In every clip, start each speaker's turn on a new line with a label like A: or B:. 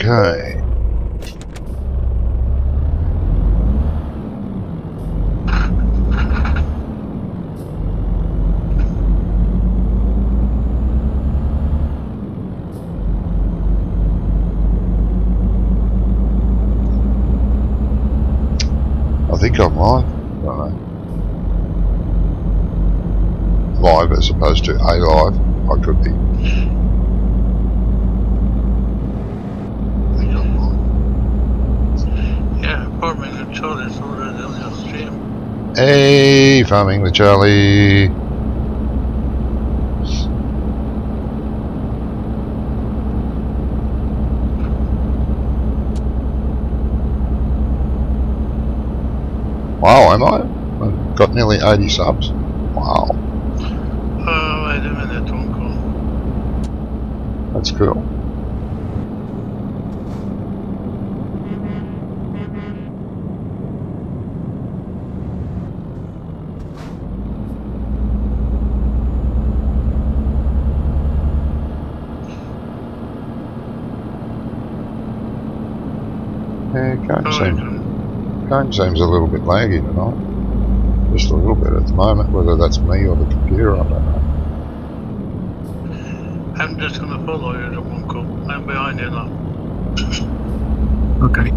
A: Okay. I think I'm live. I don't know. Live as opposed to a live. I could be.
B: Yeah, Farming the Charlie's already on your stream.
A: Hey, Farming the Charlie. Wow, am I? I've got nearly 80 subs. Wow.
B: Wait a minute, Uncle.
A: That's cool. Yeah, game seems a little bit laggy tonight. Just a little bit at the moment, whether that's me or the computer, I don't know.
B: I'm just gonna follow you, Uncle. I'm behind you now.
C: Okay.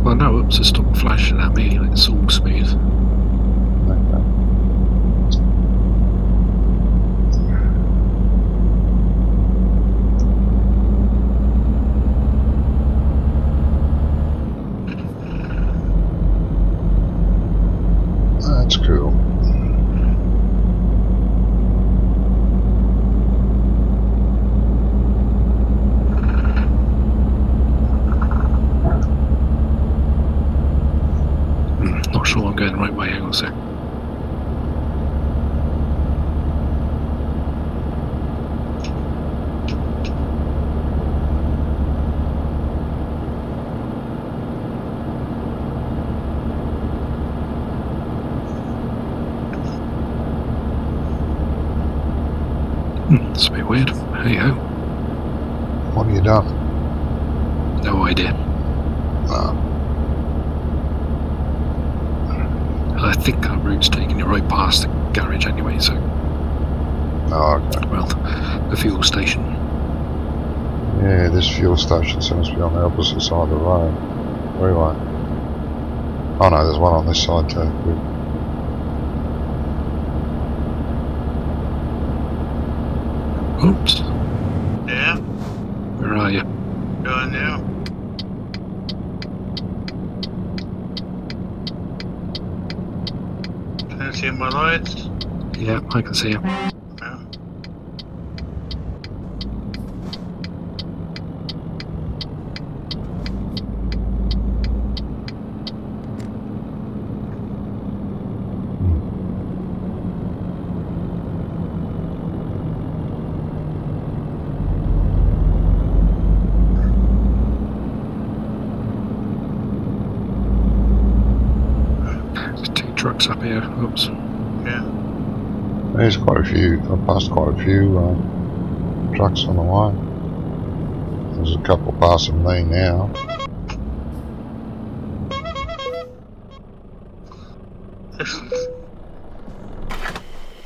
C: Well, no, oops, it stopped flashing at me. It's all smooth.
A: Okay. That's cool.
C: Not sure I'm going the right way. Hang on a sec. It's a bit weird. Hey ho.
A: What have you done?
C: No idea. I think our route's taking it right past the garage anyway, so.
A: Oh, okay.
C: Well, the fuel station.
A: Yeah, this fuel station seems to be on the opposite side of the road. Freeway. Oh no, there's one on this side too. Good.
C: Oops.
B: Yeah?
C: Where are you?
B: Going now. Can you see my lights?
C: Yeah, I can see you.
B: Yeah.
C: There's 2 trucks up here. Oops.
B: Yeah.
A: There's quite a few. I've passed quite a few trucks on the way. There's a couple passing me now.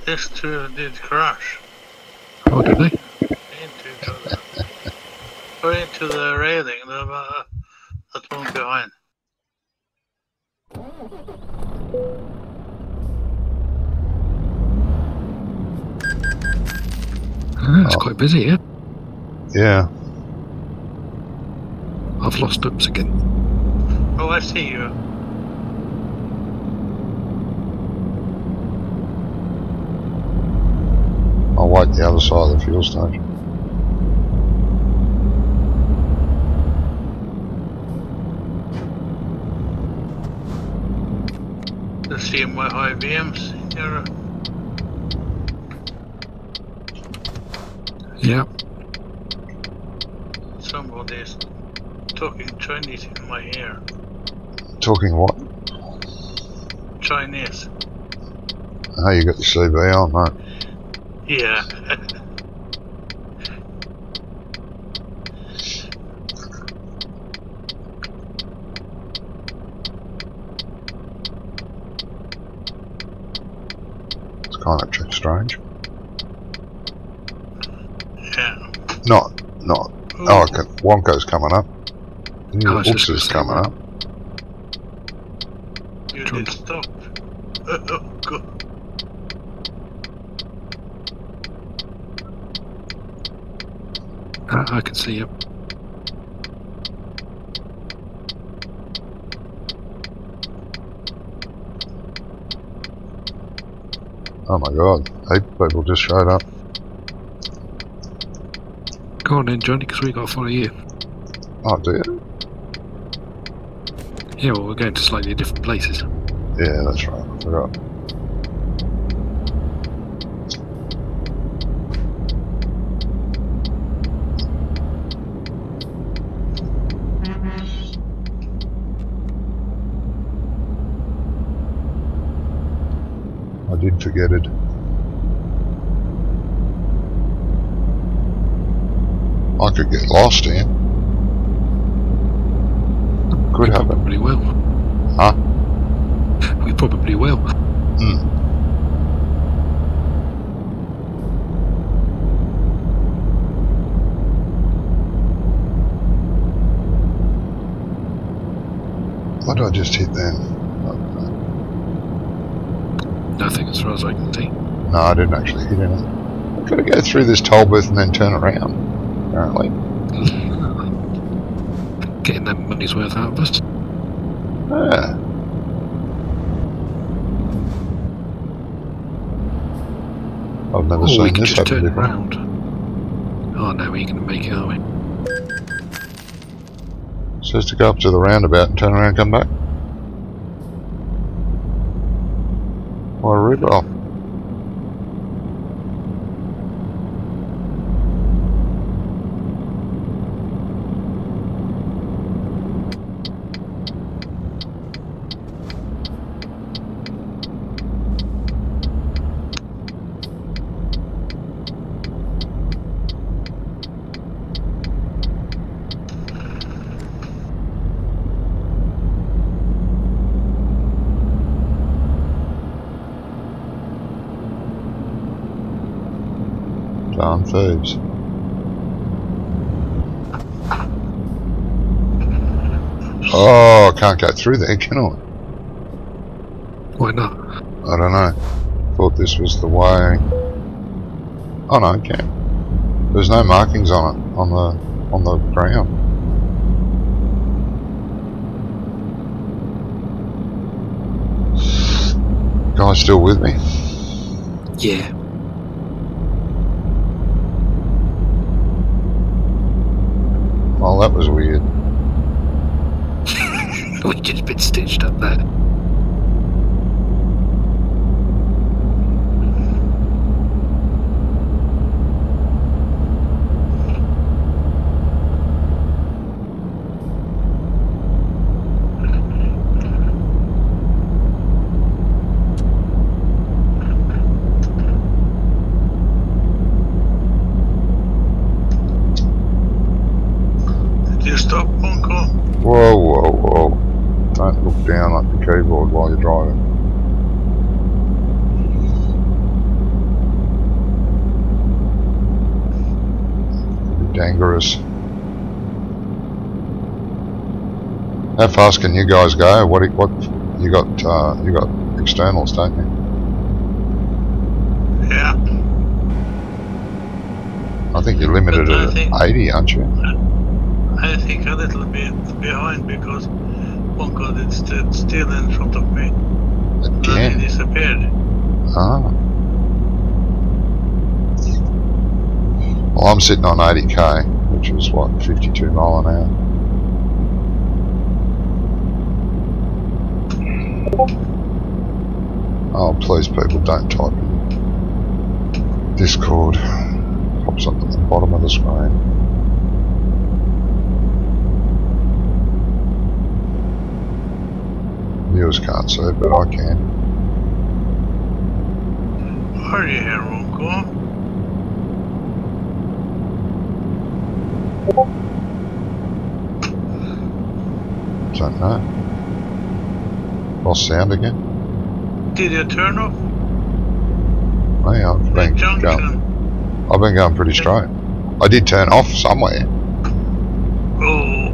B: This two did crash
C: Oh, did they?
B: into each other. Or into the railing, that one behind.
C: It's quite busy here.
A: Yeah.
C: I've lost oops again.
B: Oh, I see you.
A: I'll wait the other side of the fuel station.
B: The CMY high BMs here.
C: Yeah.
B: Somebody's talking Chinese in my ear.
A: Talking what?
B: Chinese.
A: Oh, you got your CB on, mate.
B: Yeah.
A: kind of strange.
B: Yeah.
A: Not.
B: Ooh.
A: Oh, okay. Wonko's coming up.
C: I was just
A: Oops is coming
C: gonna
A: up.
B: You did stop. Oh, God.
C: I can see you.
A: Oh my god, 8 people just showed up.
C: Go on then, Johnny, because we got to follow you.
A: Oh dear.
C: Yeah, well, we're going to slightly different places.
A: Yeah, that's right, I forgot. I did forget it. I could get lost here. Could happen.
C: Probably will.
A: Huh?
C: We probably will.
A: Hmm. What did I just hit then?
C: Nothing as far as I can see.
A: No, I didn't actually hit anything. I've got to go through this toll booth and then turn around, apparently.
C: Getting that money's worth out of us.
A: Yeah. I've never
C: Oh, we
A: seen
C: can
A: this
C: just
A: happen
C: turn
A: before.
C: around. Oh no, we're going to make it, are we?
A: It says to go up to the roundabout and turn around and come back. What a rip-off. Darn thieves. Oh, I can't go through there, can I?
C: Why not?
A: I don't know. Thought this was the way. Oh no, I can. There's no markings on it, on the ground. Guys still with me?
C: Yeah.
A: Well, that was weird.
C: We just been stitched up there.
B: Did you stop, Wonko?
A: Whoa, whoa, whoa. Don't look down at the keyboard while you're driving. Dangerous. How fast can you guys go? What you got externals, don't you?
B: Yeah.
A: I think you're limited
B: But I
A: at
B: think-
A: 80, aren't you?
B: I think a little bit behind because Wonko did still in front of me. Then he
A: Again.
B: disappeared.
A: Ah. Well, I'm sitting on 80k, which is what, 52 mile an hour. Oh, please, people, don't type in Discord. Pops up at the bottom of the screen. Viewers can't see it, but I can.
B: Are you here, Wonko?
A: Don't know. Lost sound again?
B: Did you turn off?
A: me. I've been going pretty straight. I did turn off somewhere.
B: Oh.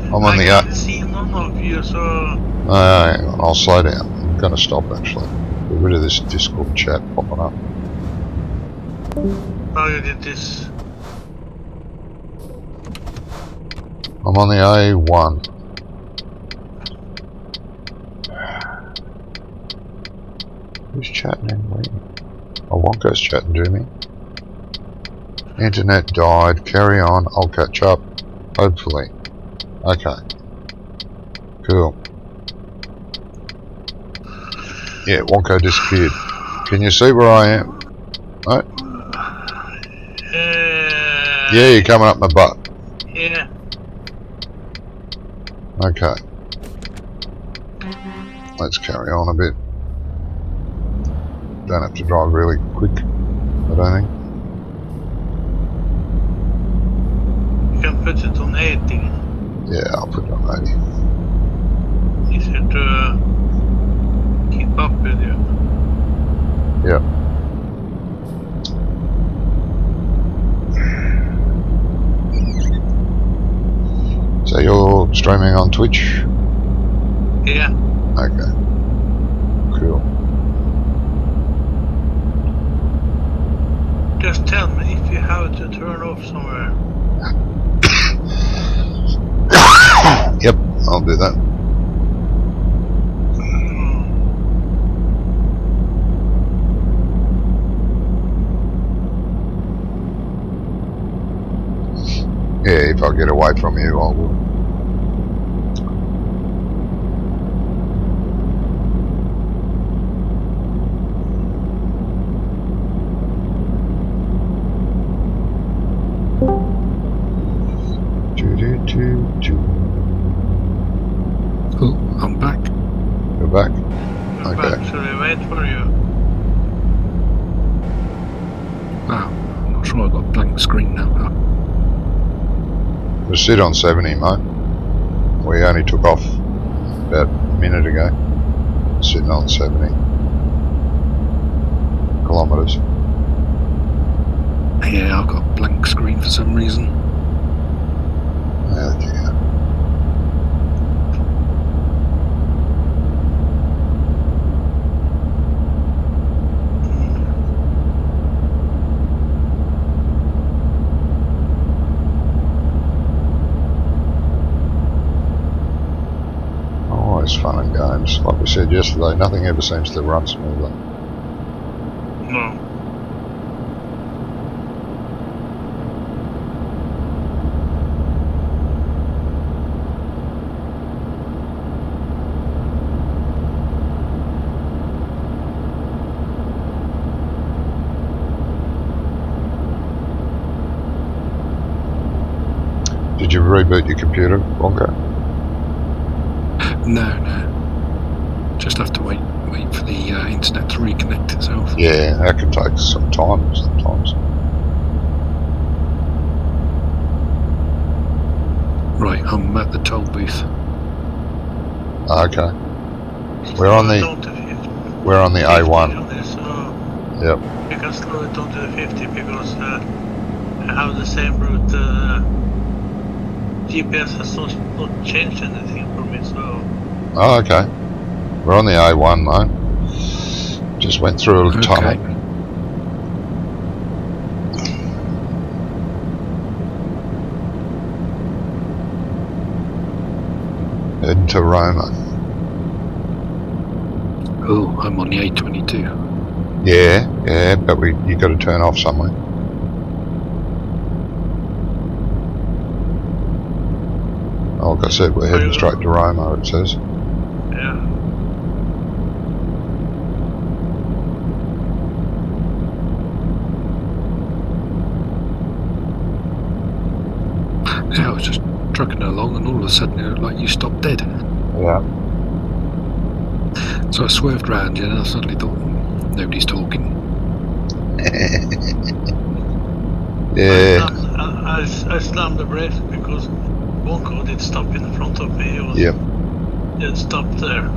A: I'm on
B: I
A: the
B: can't see none of you, so...
A: hang on, I'll slow down. I'm going to stop actually. Get rid of this Discord chat popping up.
B: How you did this?
A: I'm on the A1. Who's chatting anyway? Oh, Wonko's chatting to me. Internet died. Carry on. I'll catch up. Hopefully. Okay. Cool. Yeah, Wonko disappeared. Can you see where I am? No? Yeah, you're coming up my butt.
B: Yeah.
A: Okay. Let's carry on a bit. Don't have to drive really quick, I don't think.
B: You can put it on 80.
A: Yeah, I'll put it on 80.
B: Easier to keep up with you.
A: Yep. So you're streaming on Twitch?
B: Yeah.
A: Okay. Cool.
B: Just tell me if you have to turn off somewhere.
A: Yep, I'll do that. Yeah, if I get away from you, I will.
C: Oh, I'm back.
A: You're back?
B: I'm
A: Okay.
B: back, should we wait for you?
C: Wow, I'm not sure I've got a blank screen now.
A: Just sit on 70, mate. We only took off about a minute ago. Sitting on 70 kilometres.
C: Yeah, I've got a blank screen for some reason.
A: Oh dear. Always fun and games. Like we said yesterday, nothing ever seems to run smoothly.
B: No.
A: Did you reboot your computer, Wonko?
C: No. Just have to wait for the internet to reconnect itself.
A: Yeah, that can take some time sometimes.
C: Right, I'm at the toll booth.
A: Okay. We're on the A1. Yep.
B: You can slow it down to the 50 because I have the same route. GPS has not changed anything for me, so...
A: Oh, okay. We're on the A1, mate. Just went through a tunnel. Heading to Roma.
C: Oh, I'm on the A22.
A: Yeah, but you got to turn off somewhere. Like I said, we're heading straight to Roma, it says.
B: Yeah.
C: Yeah, I was just trucking along and all of a sudden it looked like you stopped dead.
A: Yeah.
C: So I swerved round you and I suddenly thought, nobody's talking.
A: Yeah.
B: I slammed the brakes because Wonko did stop in front of me. He was It stopped there.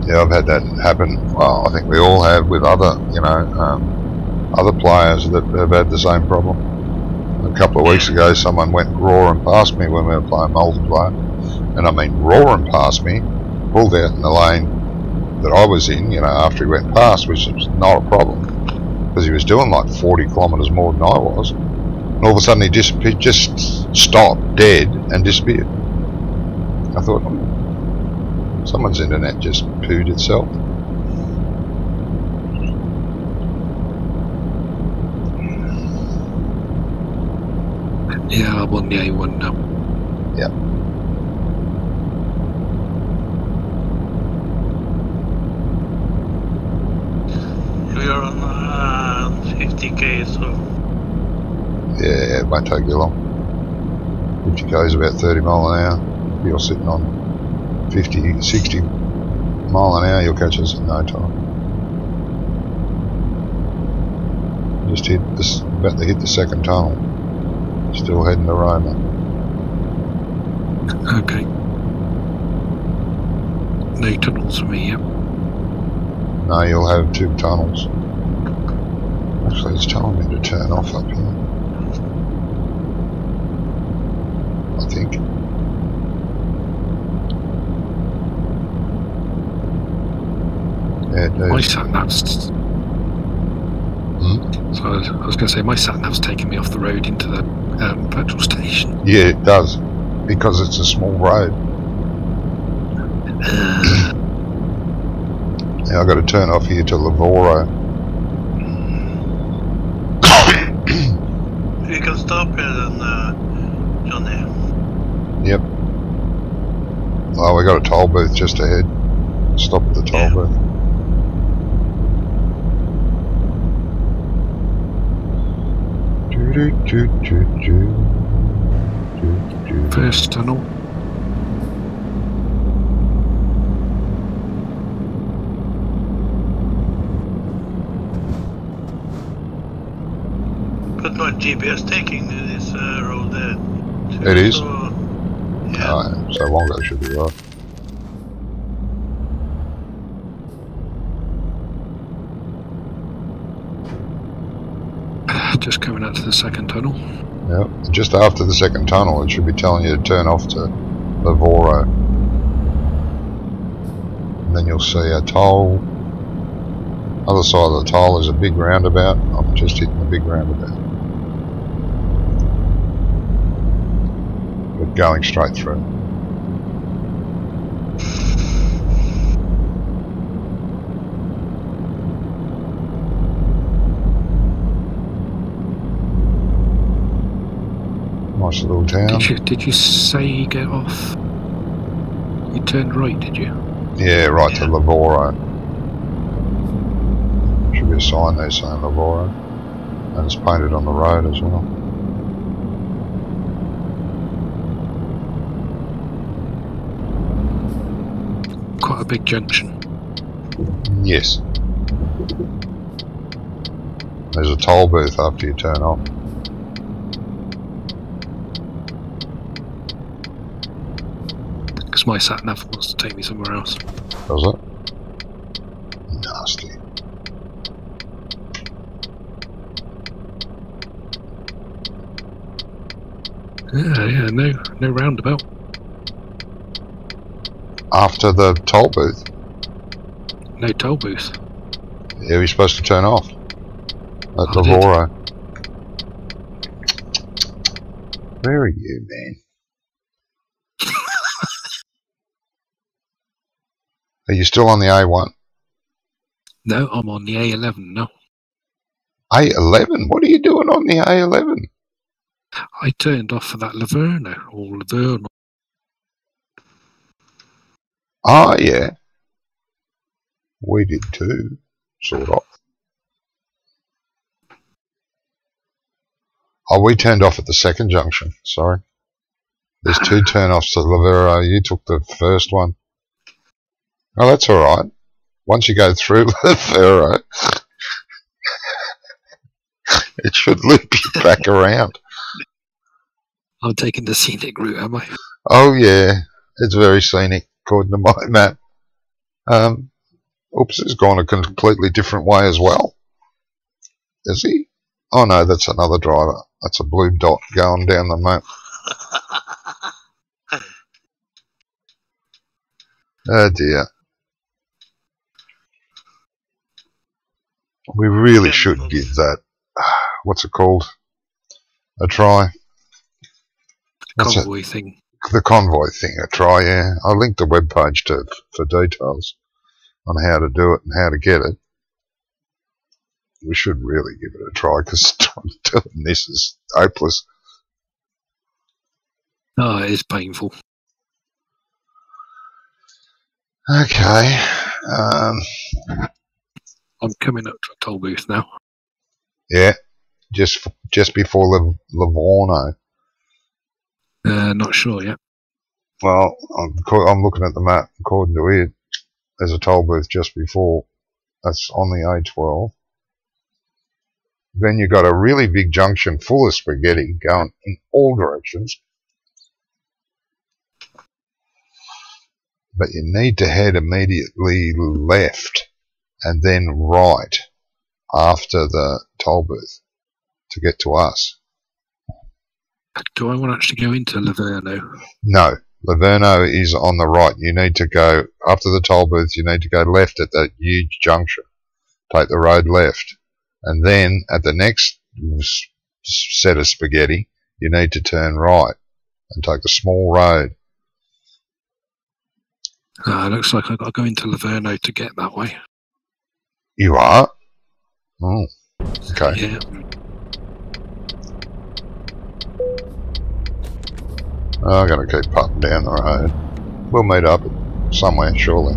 A: Yeah, I've had that happen. Well, I think we all have with other, you know, other players that have had the same problem. A couple of weeks ago, someone went roaring past me when we were playing multiplayer, and I mean roaring past me, pulled out in the lane that I was in, you know, after he went past, which was not a problem, because he was doing like 40 kilometres more than I was. And all of a sudden he disappeared, just stopped dead and disappeared. I thought, someone's internet just pooed itself.
C: Yeah, I'm on the A1 now.
A: Yep.
B: We are on 50k, so
A: Yeah, it won't take you long. 50k is about 30 mile an hour. If you're sitting on 50, 60 mile an hour, you'll catch us in no time. Just hit this, about to hit the second tunnel. Still heading to Roma.
C: Okay. No tunnels for me, yep.
A: No, you'll have 2 tunnels. Actually, it's telling me to turn off up here. I think. Yeah, it
C: My
A: does.
C: sat-nav's... So I was going to say, my sat-nav's taking me off the road into the petrol station.
A: Yeah, it does. Because it's a small road. Yeah, I've got to turn off here to Lavoro.
B: we can stop here then, Johnny.
A: Yep. Oh, we got a toll booth just ahead. Stop at the toll booth.
C: First tunnel.
B: But my GPS taking this road there.
A: It is?
B: So, yeah.
A: Alright, so Wongo should be right.
C: Just coming out to the second tunnel.
A: Yep. Just after the second tunnel, it should be telling you to turn off to Lavoro. And then you'll see a toll. Other side of the toll is a big roundabout. I'm just hitting the big roundabout. But going straight through. Nice little town.
C: Did you say you get off? You turned right, did you?
A: Yeah, right to Lavoro. Should be a sign there saying Lavoro. And it's painted on the road as well.
C: Quite a big junction.
A: Yes. There's a toll booth after you turn off.
C: Because my sat-nav wants to take me somewhere else.
A: Does it? Nasty.
C: Yeah, no roundabout.
A: After the toll booth?
C: No toll booth.
A: Yeah, we're supposed to turn off. At
C: I did.
A: Lavoro. Where are you, man? Are you still on the A1?
C: No, I'm on the A11 now.
A: A11? What are you doing on the A11?
C: I turned off for that Laverno, or Laverno.
A: Oh, yeah. We did too, sort of. Oh, we turned off at the second junction, sorry. There's 2 turn-offs to Lavero. You took the first one. Oh, that's alright. Once you go through Lavero, it should loop you back around.
C: I'm taking the scenic route, am I?
A: Oh, yeah. It's very scenic, according to my map. Oops, he's gone a completely different way as well. Is he? Oh no, that's another driver. That's a blue dot going down the map. Oh dear. We really should give that, what's it called, a try.
C: Convoy thing.
A: The convoy thing a try, yeah. I linked the webpage for details on how to do it and how to get it. We should really give it a try, because doing this is hopeless.
C: Oh, it is painful.
A: Okay.
C: I'm coming up to a toll booth now.
A: Yeah, just before Livorno.
C: Not sure yet.
A: Well, I'm looking at the map. According to it, there's a toll booth just before. That's on the A12. Then you've got a really big junction full of spaghetti going in all directions. But you need to head immediately left and then right after the toll booth to get to us.
C: Do I want to actually go into Livorno?
A: No, Livorno is on the right. You need to go, after the toll booth, you need to go left at that huge junction. Take the road left. And then at the next set of spaghetti, you need to turn right and take the small road.
C: Looks like I've got to go into Livorno to get that way.
A: You are? Oh, okay.
C: Yeah.
A: I'm going to keep putting down the road. We'll meet up somewhere, surely.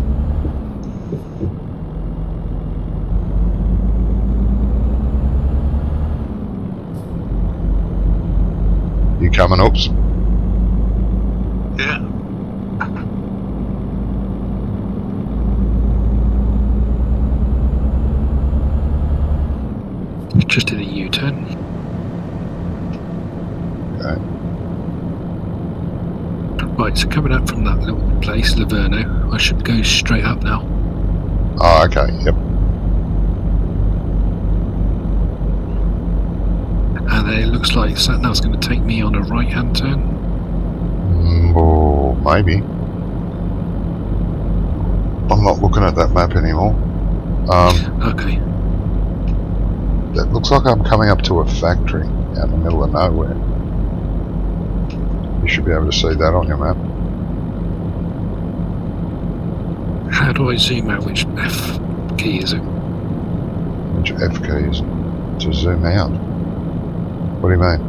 A: You coming, Oops?
B: Yeah.
C: Just did a U-turn.
A: Okay.
C: Right, so coming up from that little place, Livorno, I should go straight up now.
A: Oh, okay, yep.
C: And then it looks like SatNav's going to take me on a right-hand turn.
A: Oh, maybe. I'm not looking at that map anymore.
C: Okay.
A: It looks like I'm coming up to a factory out in the middle of nowhere. You should be able to see that on your map.
C: How do I zoom out? Which F key is it?
A: Which F key is it? To zoom out? What do you mean?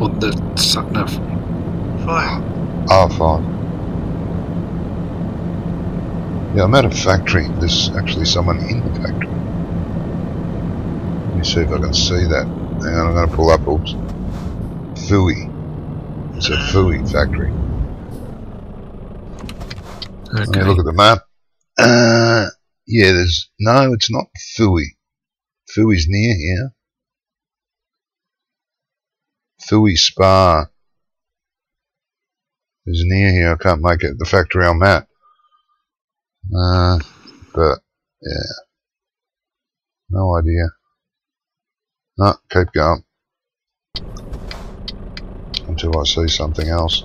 C: On the SatNav.
B: 5.
A: Oh, 5. Yeah, I'm at a factory. There's actually someone in the factory. Let me see if I can see that. Hang on, I'm going to pull up. Oops. Fui. It's a Fui factory.
C: Okay.
A: Let me look at the map. Yeah, there's... No, it's not Fui. Fui's near here. Fui Spa is near here. I can't make it the factory I'm at. But, yeah. No idea. No, keep going. Until I see something else.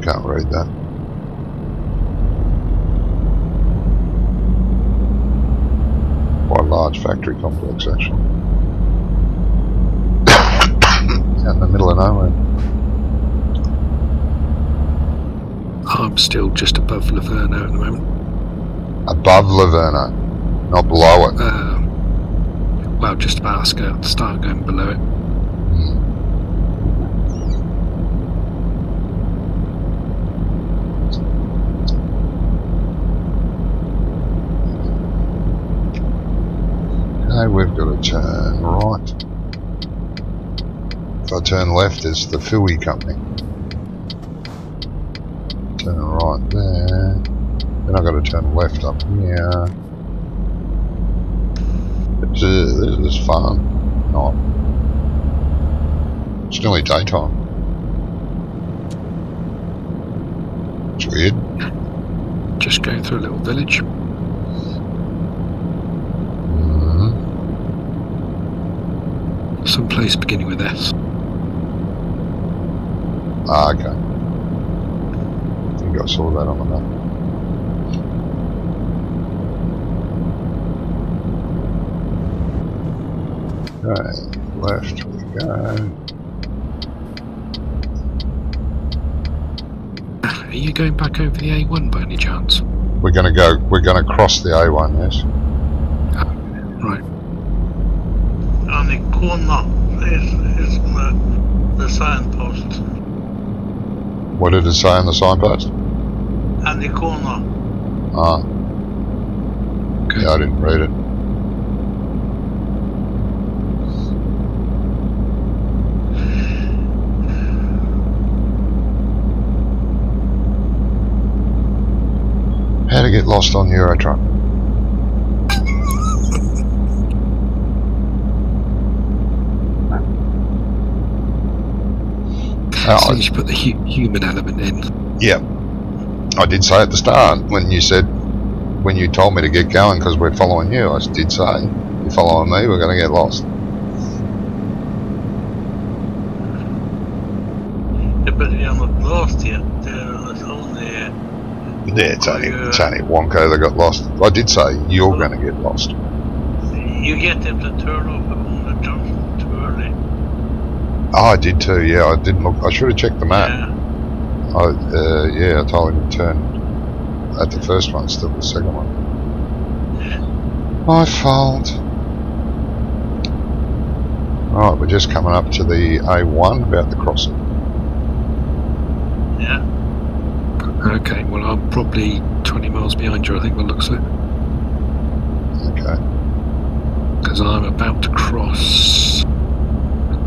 A: Can't read that. Quite a large factory complex, actually. Out in the middle of nowhere.
C: I'm still just above Livorno at the moment.
A: Above Livorno, not below it.
C: Well, just about to start going below it.
A: Okay, we've got to turn right. If I turn left, it's the Fui company. Turn right there. Then I've got to turn left up here. This is fun. Not. It's nearly daytime. It's weird.
C: Just going through a little village. Some place beginning with S.
A: Ah, okay. I think I saw that on the map. Okay, left we go.
C: Are you going back over the A1 by any chance?
A: We're gonna cross the A1, yes.
C: Right.
B: On the corner is the signpost.
A: What did it say on the signpost?
B: On the corner.
A: Ah.
C: Good.
A: Yeah, I didn't read it. How to get lost on Eurotruck?
C: So you should put the human element in.
A: Yeah, I did say at the start when you told me to get going because we're following you. I did say, you're following me, we're going to get lost.
B: Yeah, but you're not lost yet. There's only.
A: Yeah, it's only Wonko that got lost. I did say you're going to get lost.
B: You get them to turn off on the junction too early.
A: Oh, I did too. Yeah, I didn't look. I should have checked the map.
B: Yeah.
A: I told him to turn at the first one instead of the second one. My fault. Alright, we're just coming up to the A1, about to cross it.
B: Yeah.
C: Okay, well I'm probably 20 miles behind you, I think, by the looks of it.
A: Okay.
C: Because I'm about to cross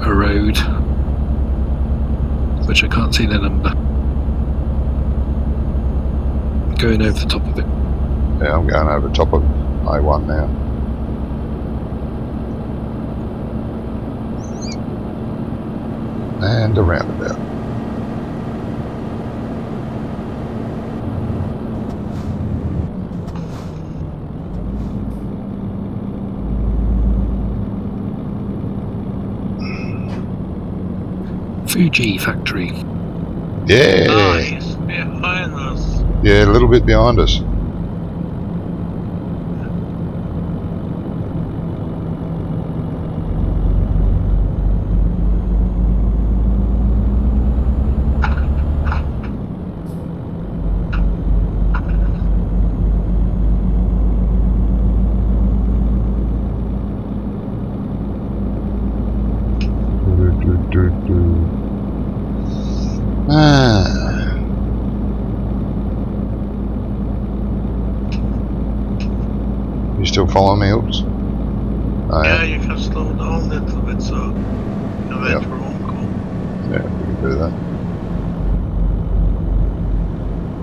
C: a road, which I can't see the number. Going over the top of it.
A: Yeah, I'm going over the top of A1 now. And a roundabout.
C: Fuji factory.
A: Yeah.
B: Nice. Behind us.
A: Yeah, a little bit behind us. You still following me? Oops.
B: Yeah, you can slow down a little bit so you can wait for on-call.
A: Yeah, we can do that.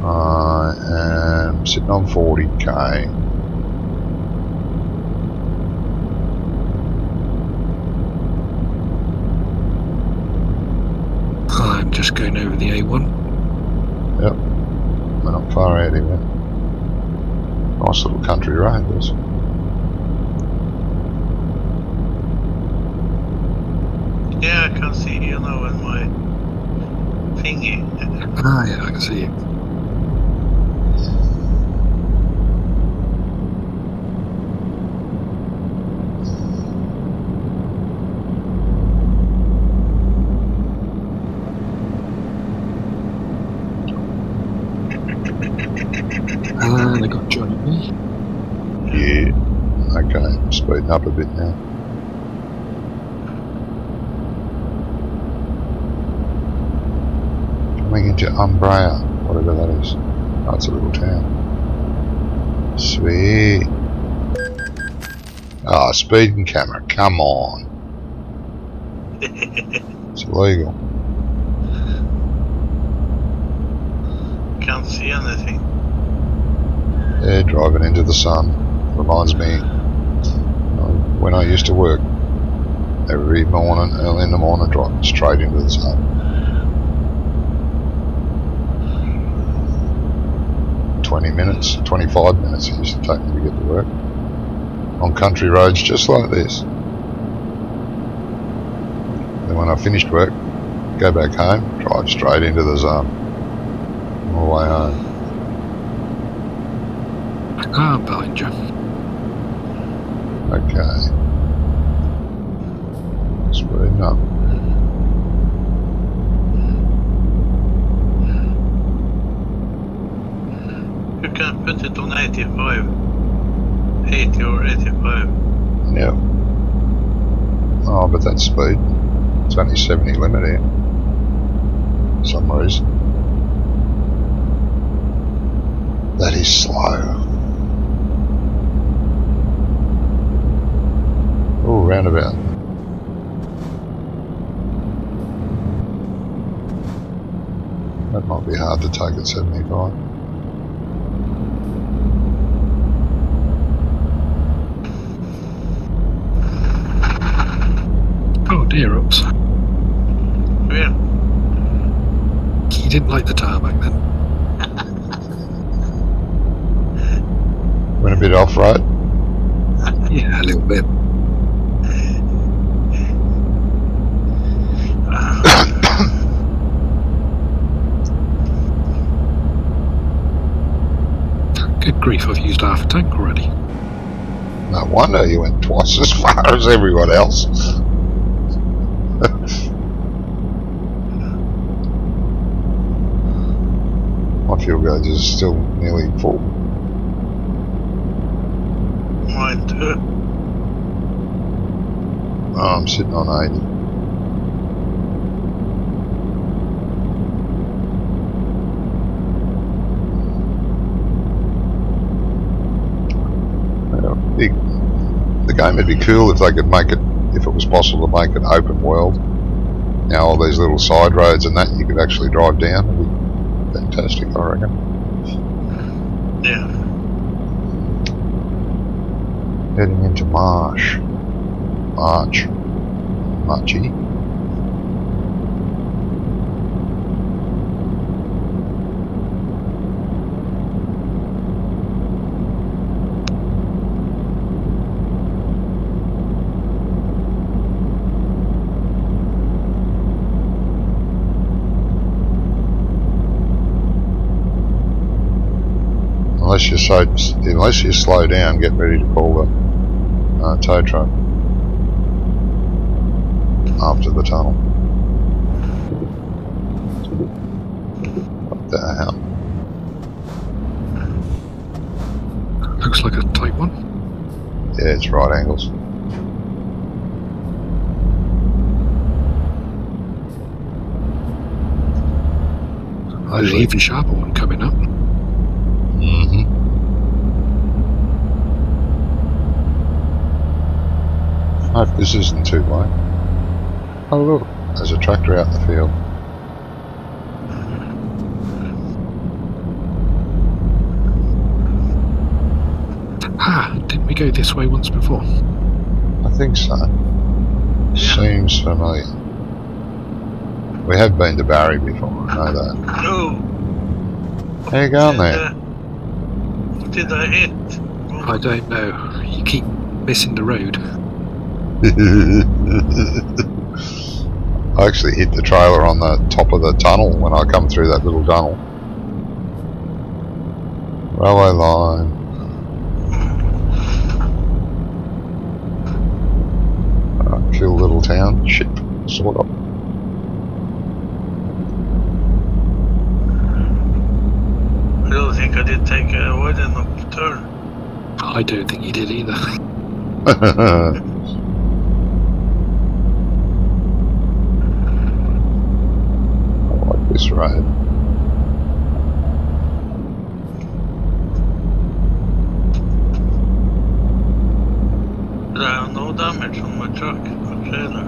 A: I am sitting on 40k.
C: I'm just going over the A1.
A: Yep. We're not far out here. Nice little country road this.
B: Yeah, I can see you now in my thingy.
C: Ah, yeah, I can see you. And I got Johnny B.
A: Yeah. Okay, I'm speeding up a bit now. Coming into Umbrea, whatever that is. Oh, it's a little town. Sweet. Ah, speeding camera, come on. It's illegal.
B: Can't see anything.
A: Yeah, driving into the sun. Reminds me when I used to work. Every morning, early in the morning, driving straight into the sun. 20 minutes, 25 minutes it used to take me to get to work. On country roads just like this. Then when I finished work, go back home, drive straight into the zone. All the way home.
C: Ah, behind you.
A: Okay. Speeding up.
B: You can put it on 85. 80 or 85.
A: Yeah. Oh, but that's speed. It's only 70 limit here. For some reason. That is slow. Oh, roundabout. That might be hard to take at 75.
C: Oh dear, oops.
B: Yeah.
C: You didn't like the tarmac then?
A: Went a bit off-road.
C: Yeah, a little bit. Good grief, I've used half a tank already.
A: No wonder you went twice as far as everyone else. My fuel gauge is still nearly full.
B: Mine too.
A: Oh, I'm sitting on 80. The game would be cool if they could make it, if it was possible to make it open world. Now all these little side roads and that you could actually drive down. It'd be fantastic, I reckon.
B: Yeah.
A: Heading into Marsh. Marchy. Unless you slow down, get ready to call the tow truck after the tunnel. What the hell?
C: Looks like a tight one.
A: Yeah, it's right angles.
C: There's an even sharper one coming up.
A: I hope this isn't too low. Oh look, there's a tractor out in the field.
C: Ah, didn't we go this way once before?
A: I think so.
B: Yeah.
A: Seems familiar. We have been to Barry before, I know that.
B: No.
A: How you going there?
B: What did I hit?
C: I don't know. You keep missing the road.
A: I actually hit the trailer on the top of the tunnel when I come through that little tunnel. Railway line. Kill little town. Ship. Sort of.
B: I don't think I did take a wide enough turn.
C: I don't think you did either.
A: I like this road.
B: But I have no damage on my truck or trailer.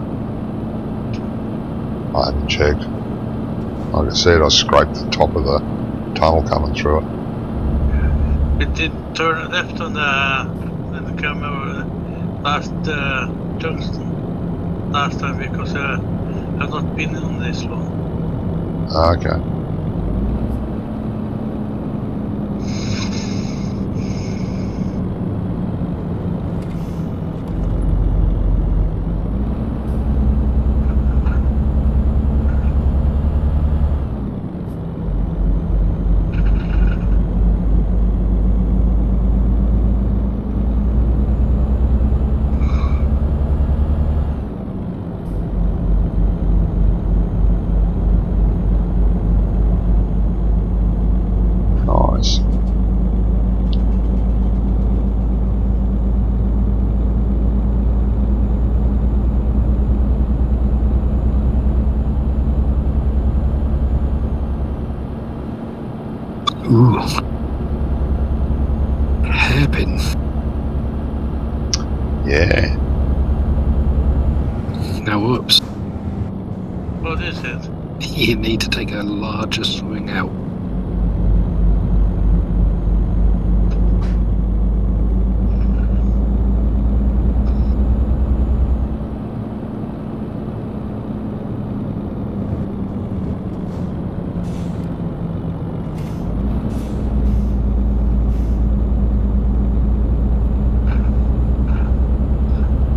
A: I haven't checked. Like I said, I scraped the top of the tunnel coming through it.
B: We did turn left on when we came over last junction last time because I've not been on this one.
A: Okay.
C: You need to take a larger swing out.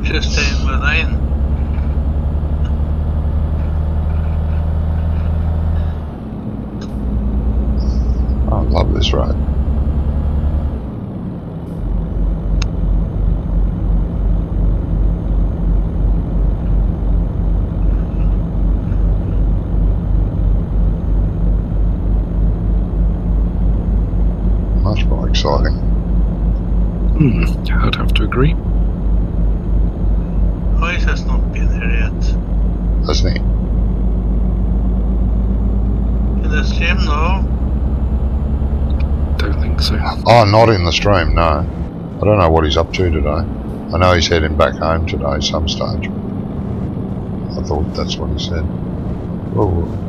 B: Just staying with Ian.
A: I love this road. Much more exciting.
C: I'd have to agree.
B: Hoyes has not been here yet.
A: Doesn't he?
B: In the stream, no.
C: Don't think so.
A: Oh, not in the stream, no. I don't know what he's up to today. I know he's heading back home today some stage. I thought that's what he said. Oh.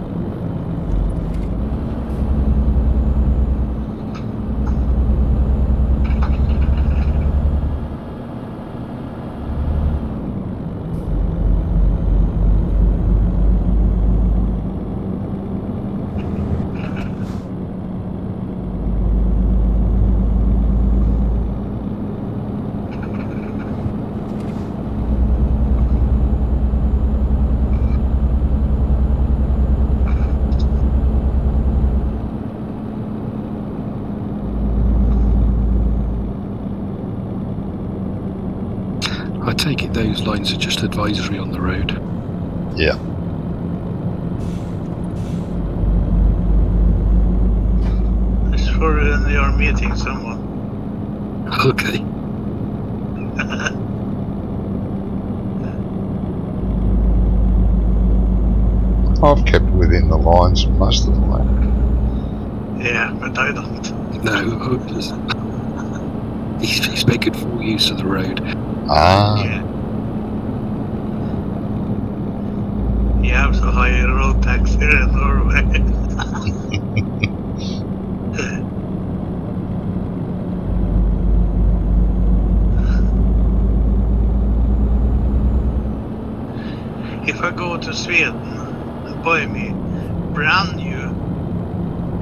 C: I take it those lines are just advisory on the road.
A: Yeah.
B: It's for when they are meeting someone.
C: Okay.
A: I've kept within the lines most of the way.
B: Yeah, but I don't.
C: No, he's making full use of the road.
A: Ah.
B: Yeah. You have so high road tax here in Norway. If I go to Sweden and buy me brand new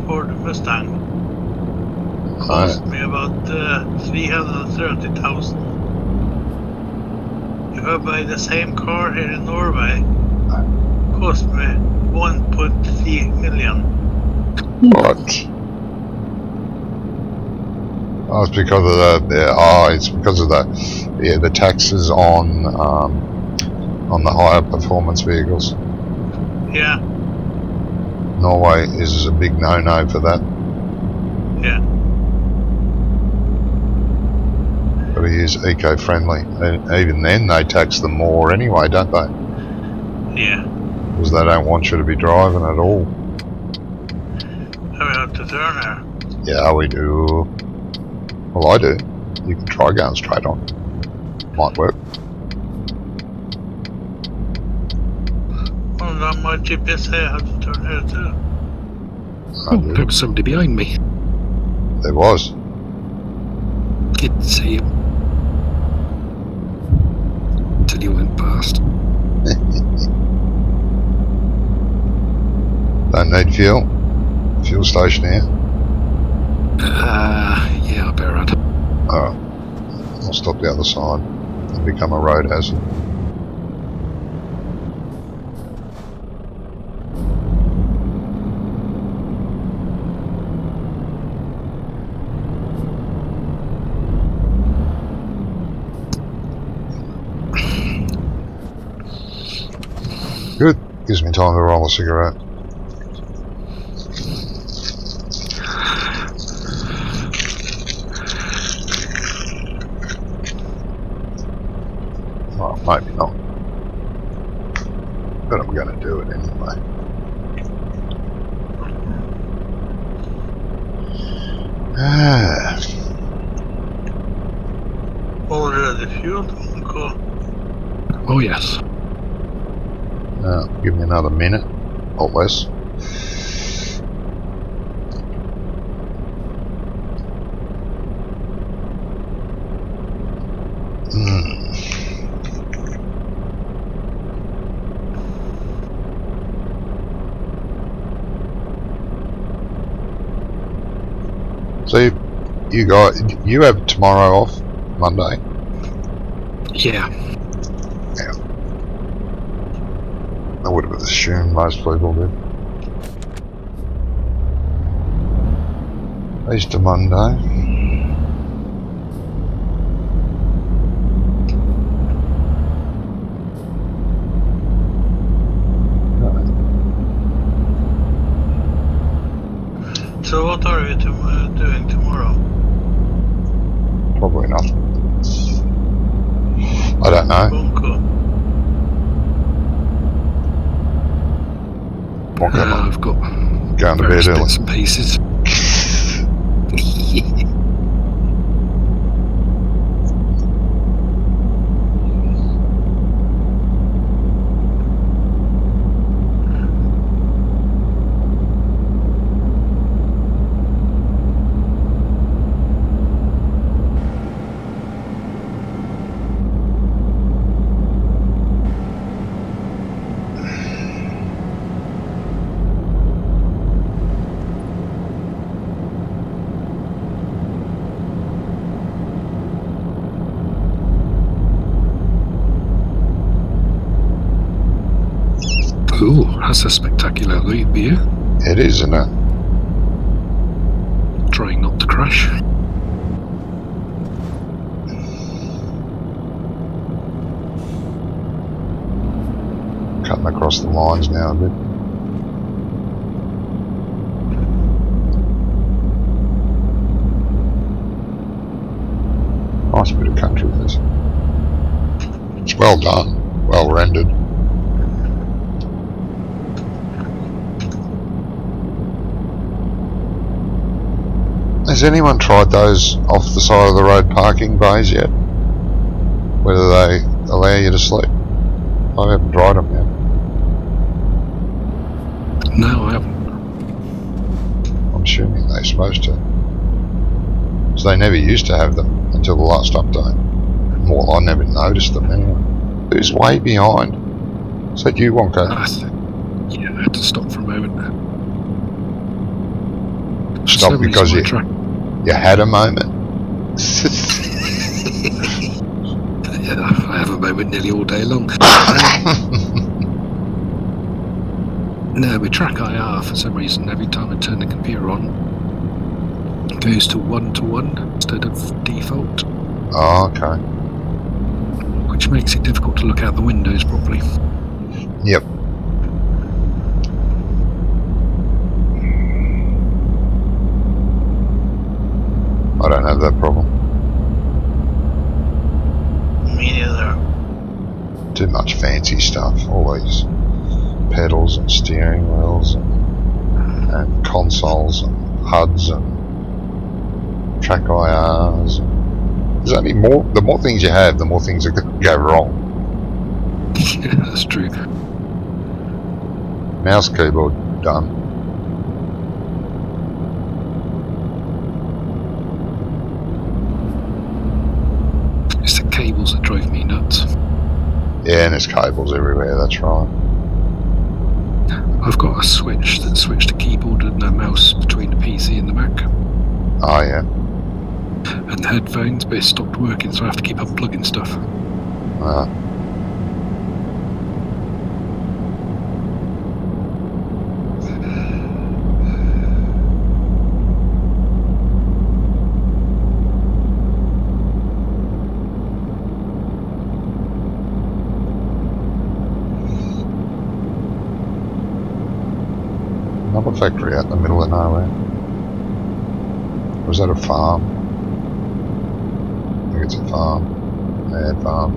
B: Ford Mustang, cost me about 330,000. If I buy the same car here in Norway, cost me 1.3 million.
A: What? Oh, it's because of it's because of the taxes on the higher performance vehicles.
B: Yeah,
A: Norway is a big no-no for that.
B: yeah.
A: But he is eco-friendly, and even then they tax them more anyway, don't they?
B: Yeah.
A: Because they don't want you to be driving at all.
B: I will have to turn there.
A: Yeah, we do. Well, I do. You can try going straight on. Might work.
B: Well, on my GPS I have to turn here too.
C: Oh, there was somebody behind me.
A: There was.
C: Didn't see him. Until he went past.
A: Don't need fuel. Fuel station here.
C: Yeah, I better add.
A: Alright. I'll stop the other side and become a road hazard. Good. Gives me time to roll a cigarette. Well, maybe not. But I'm going to do it anyway.
B: Already fueled? Cool.
C: Oh, yes.
A: Give me another minute or less. So you have tomorrow off, Monday?
C: Yeah.
A: I would have assumed most people did. Easter Monday.
B: So what are you doing tomorrow?
A: Probably nothing. I don't know.
B: Bunko.
C: I've got
A: Going to bed
C: various
A: early.
C: bits and pieces. Ooh, that's a spectacular view.
A: It is, isn't it?
C: Trying not to crash.
A: Cutting across the lines now a bit. Nice bit of country this. It's well done, well rendered. Has anyone tried those off the side of the road parking bays yet? Whether they allow you to sleep? I haven't tried them yet.
C: No, I haven't.
A: I'm assuming they're supposed to. So they never used to have them until the last update. Well, I never noticed them anyway. Who's way behind? Is that you, Wonka?
C: Yeah, I had to stop for a moment.
A: Stop because you had a moment.
C: Yeah, I have a moment nearly all day long. No, with track IR, for some reason, every time I turn the computer on, it goes to 1-to-1 instead of default.
A: Oh, okay.
C: Which makes it difficult to look out the windows properly.
A: Yep. I don't have that problem.
B: Me neither.
A: Too much fancy stuff. All these pedals and steering wheels and consoles and HUDs and track IRs. There's only more. The more things you have, the more things are going to go wrong.
C: Yeah, that's true.
A: Mouse keyboard done.
C: It's the cables that drive me nuts.
A: Yeah, and there's cables everywhere. That's right.
C: I've got a switch that switched the keyboard and the mouse between the PC and the Mac.
A: Oh yeah.
C: And the headphones, but it stopped working, so I have to keep unplugging stuff.
A: Another factory out in the middle of nowhere. Was that a farm? I think it's a farm. Yeah, farm.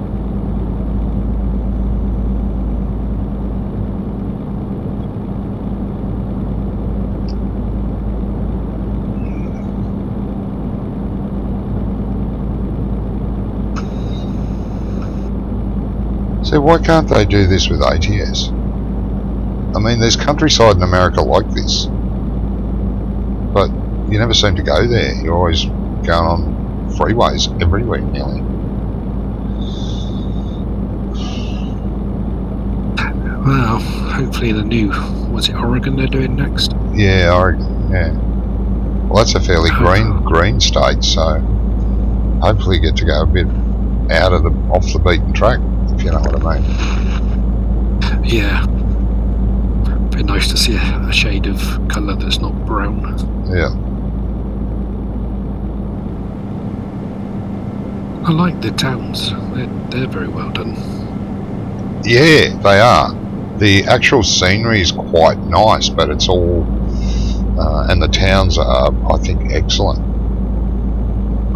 A: So why can't they do this with ATS? I mean, there's countryside in America like this, but you never seem to go there. You're always going on freeways everywhere nearly.
C: Well, hopefully the new, was it Oregon they're doing next?
A: Yeah, Oregon, yeah. Well, that's a fairly green state, so hopefully you get to go a bit off the beaten track, if you know what I mean.
C: Yeah. Be nice to see a shade of colour that's not brown.
A: Yeah.
C: I like the towns. They're very well done.
A: Yeah, they are. The actual scenery is quite nice, but it's all... and the towns are, I think, excellent.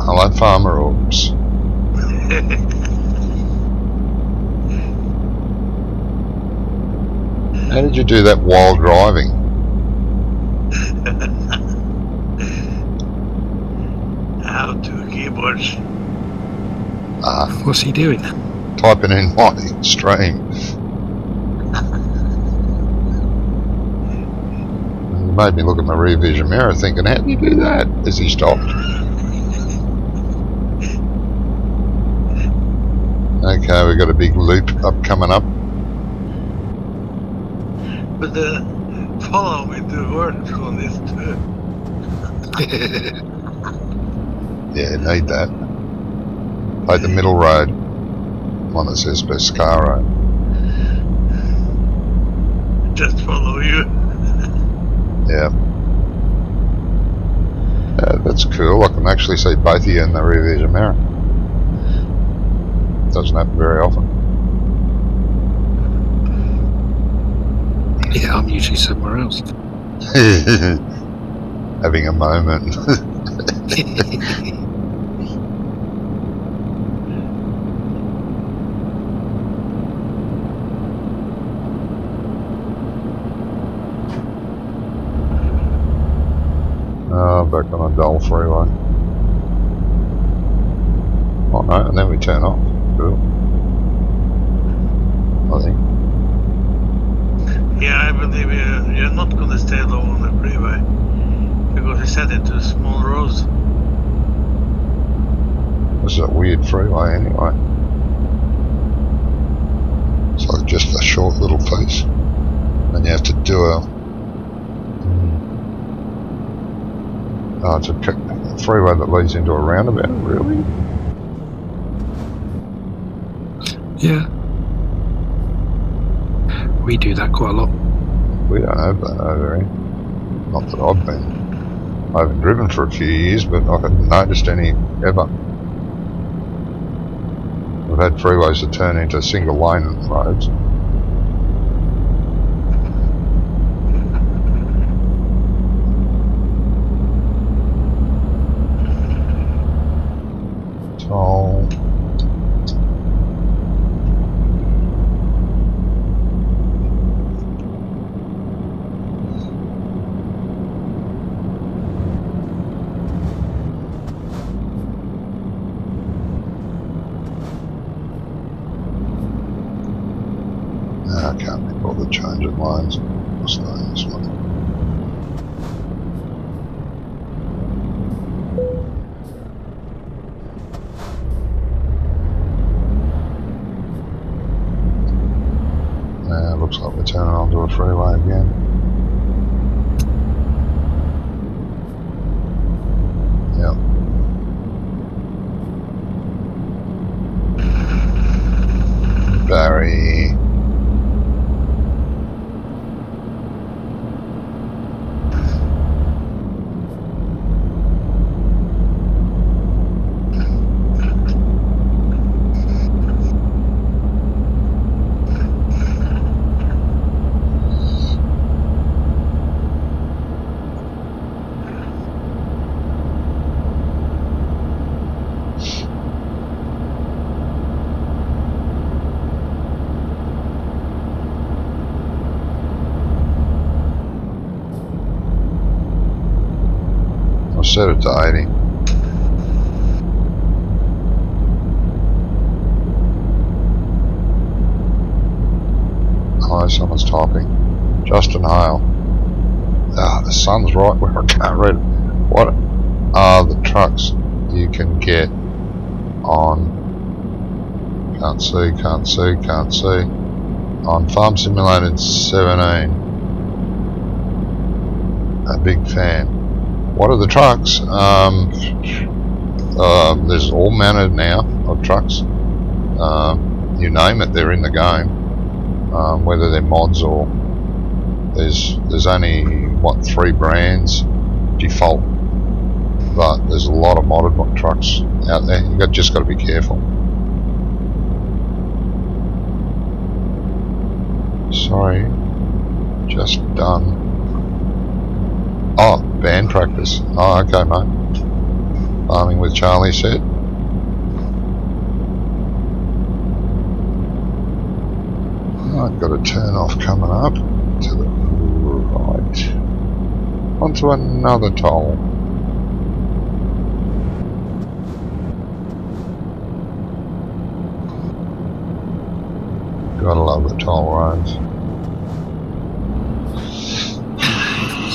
A: Hello, Farmer Orbs. How did you do that while driving?
B: How to keyboards.
C: What's he doing?
A: Typing in my stream. You made me look at my rear vision mirror thinking, how do you do that? As he stopped. Okay, we've got a big loop coming up.
B: But follow me to work on this too.
A: Yeah, need that. Take the middle road. One that says Pescaro.
B: Just follow you.
A: Yeah. That's cool. I can actually see both of you in the rear vision mirror. Doesn't happen very often.
C: Yeah, I'm usually somewhere else.
A: Having a moment. Oh, back on a dull freeway. Oh no, and then we turn off. Cool. I think.
B: Yeah, I believe you're not going to stay long on the freeway because you set it to small roads.
A: This is a weird freeway anyway. It's like just a short little piece. And you have to do a... Oh, it's a freeway that leads into a roundabout, really?
C: Yeah. We do that quite a lot.
A: We don't have that over here. Not that I've been. I haven't driven for a few years, but I haven't noticed any ever. We've had freeways that turn into single lane roads. Toll. I can't be bothered changing lines. I'll stay in this one. Looks like we're turning onto a freeway again. Yep. Barry. I'll set it to 80. Hello, someone's typing. Justin Hale. Ah, the sun's right where I can't read it. What are the trucks you can get on? Can't see, can't see, can't see. On Farm Simulator 17. A big fan. What are the trucks? There's all manner now of trucks. You name it, they're in the game. Whether they're mods or there's only what 3 brands default, but there's a lot of modded trucks out there. You just got to be careful. Sorry, just done. Oh, band practice. Oh, okay, mate. Farming with Charlie said. I've got a turn off coming up to the right onto another toll. Gotta love the toll roads.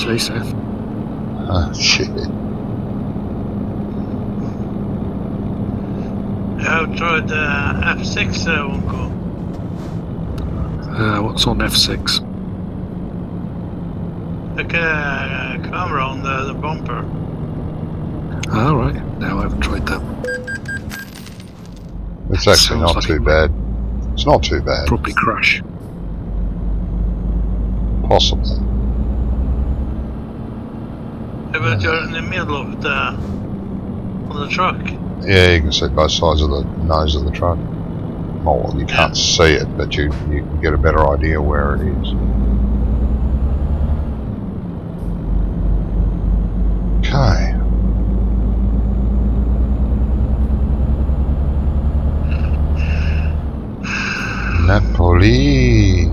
C: Say so.
A: Oh, shit.
B: I've tried F6 Wonko.
C: What's on F6?
B: Like a camera on the bumper.
C: Alright, no, I haven't tried that.
A: It's actually
C: Sounds
A: not
C: like
A: too
C: it
A: bad. It's not too bad.
C: Probably crash.
A: Possibly.
B: But you're in the middle of the truck.
A: Yeah, you can see both sides of the nose of the truck. Well, you can't see it, but you can get a better idea where it is. Okay. Napoli.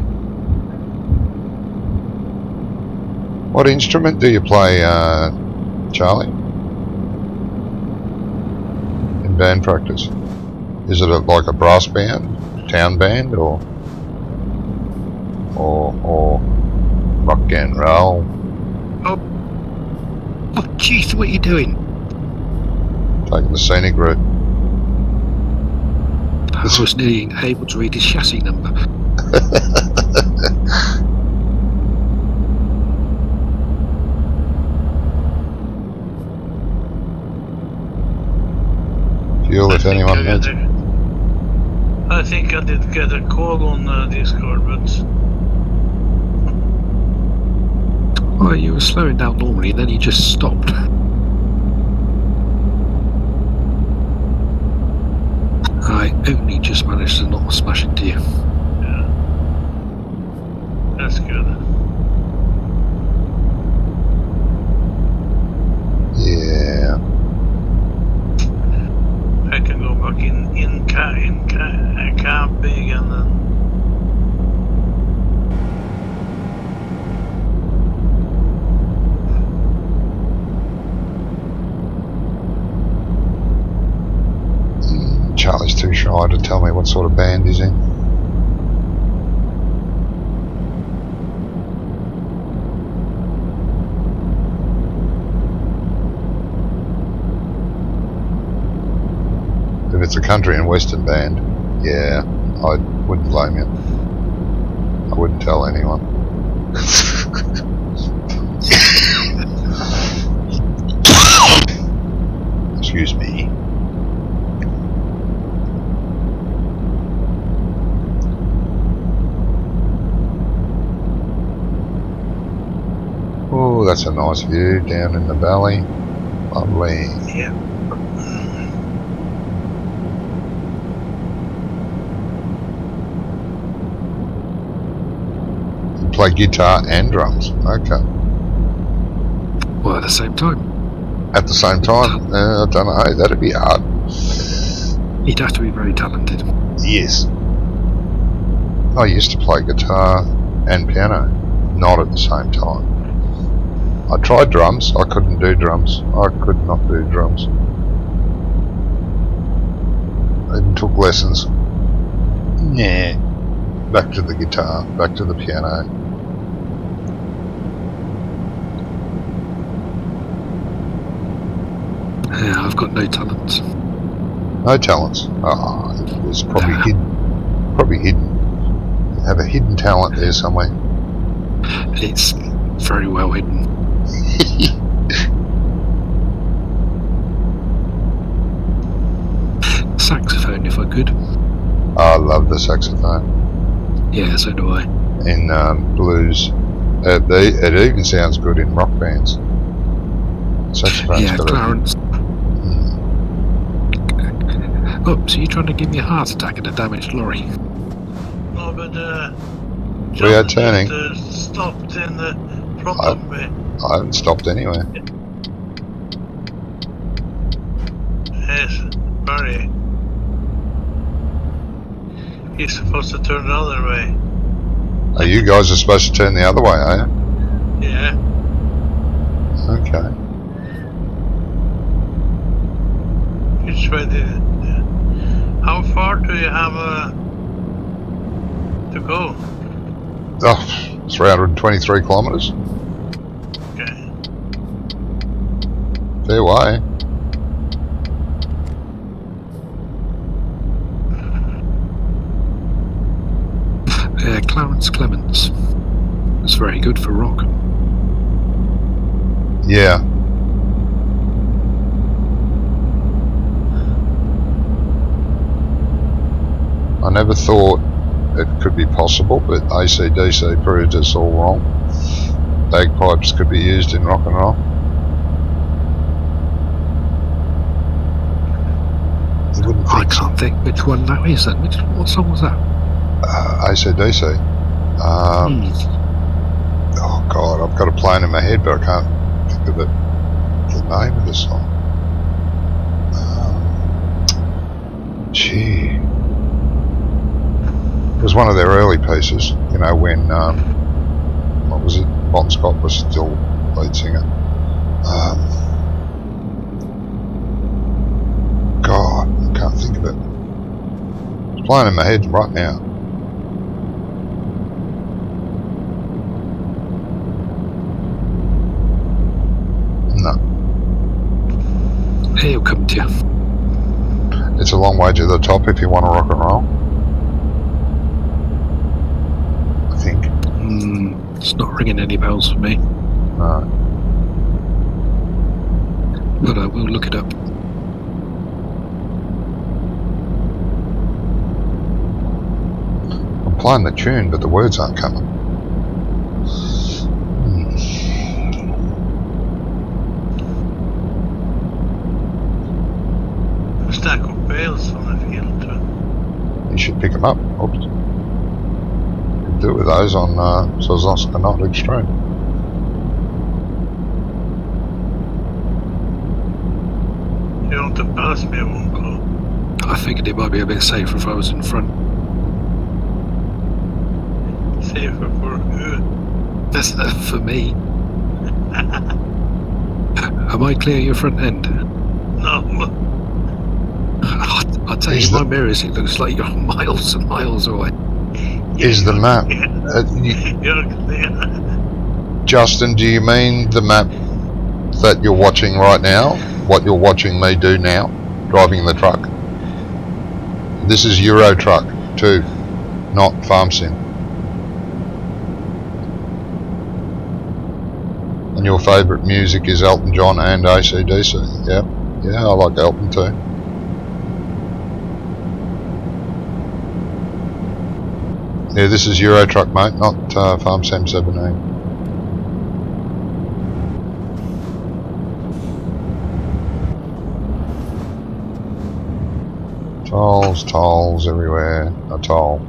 A: What instrument do you play, Charlie? In band practice? Is it like a brass band, town band, or rock and roll?
C: Oh, jeez, what are you doing?
A: Taking the scenic route.
C: I was nearly able to read his chassis number.
A: Fuel if anyone needs.
B: I think I did get a call on Discord, but...
C: Well, you were slowing down normally, then you just stopped. I only just managed to not smash into you.
B: Yeah. That's good.
A: Yeah.
B: I can go back in camping and then...
A: Charlie's too shy to tell me what sort of band he's in. If it's a country and western band, yeah, I wouldn't blame you. I wouldn't tell anyone. Excuse me. Oh, that's a nice view down in the valley. Lovely.
B: Yeah.
A: You play guitar and drums. Okay.
C: Well, at the same time.
A: At the same time? I don't know. That'd be hard.
C: You'd have to be very talented.
A: Yes. I used to play guitar and piano. Not at the same time. I tried drums. I couldn't do drums. I could not do drums. I even took lessons. Nah. Back to the guitar. Back to the piano.
C: Yeah, I've got no talents.
A: No talents. Ah, it was probably hidden. Probably hidden. Have a hidden talent there somewhere.
C: It's very well hidden. if I could.
A: I love the saxophone
C: Yeah, so do I.
A: in blues. It even sounds good in rock bands. Saxophone's
C: Yeah,
A: got
C: Clarence.
A: Mm.
C: Oh, so you're trying to give me a heart attack in a damaged lorry?
B: No, but
A: We are
B: John
A: turning.
B: just, stopped in the front
A: I-
B: of me.
A: I haven't stopped anywhere.
B: Yes, Barry. He's supposed to turn the other way.
A: Oh, you guys are supposed to turn the other way, are you?
B: Yeah.
A: Okay.
B: Which way did it? How far do you have to go?
A: Oh, 323 kilometres.
B: Okay.
A: Fair way.
C: Clarence Clements. It's very good for rock.
A: Yeah. I never thought it could be possible, but AC/DC proved us all wrong. Bagpipes could be used in rock and roll. You wouldn't
C: I
A: think so.
C: can't think which one that is then. What song was that?
A: AC/DC. Oh God, I've got a plane in my head, but I can't think of the name of the song. Gee. It was one of their early pieces, you know, when, what was it? Bon Scott was still lead singer. God, I can't think of it. It's playing in my head right now. No.
C: He'll come to you.
A: It's a long way to the top if you want to rock and roll. I think.
C: It's not ringing any bells for me,
A: No.
C: but I will look it up.
A: I'm playing the tune, but the words aren't coming.
B: A stack of bales on the field too.
A: You should pick them up. Oops. You can do it with those on Sosnoska Not Extreme.
B: You want to pass me, I won't go.
C: I figured it might be a bit safer if I was in front.
B: Safer for who?
C: That's for me. Am I clear your front end?
B: No.
C: I'll tell you, my mirrors, it looks like you're miles and miles away.
A: Is the map?
B: You're clear.
A: Justin, do you mean the map that you're watching right now? What you're watching me do now? Driving the truck? This is Euro Truck 2, not FarmSim. And your favourite music is Elton John and AC/DC. Yeah, yeah, I like Elton too. Yeah, this is Euro Truck, mate, not FarmSim 17. Tolls everywhere. A toll.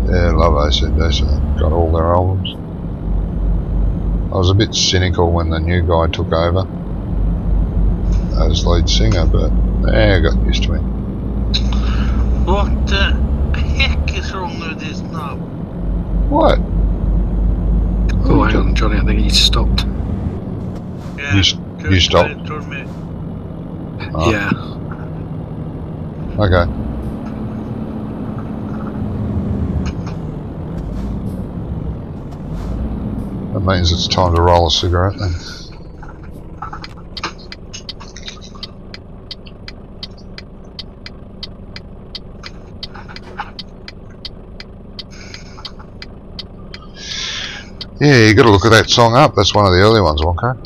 A: Yeah, love AC/DC. Got all their albums. I was a bit cynical when the new guy took over as lead singer, but I got used to him.
B: What the heck is wrong with this now?
A: What?
C: Oh, hang on, Johnny, I think he's stopped.
B: Yeah,
A: You
B: just
A: stopped?
B: told me.
A: Oh,
C: Yeah.
A: Okay. That means it's time to roll a cigarette then. Yeah, you got to look at that song up. That's one of the early ones, okay?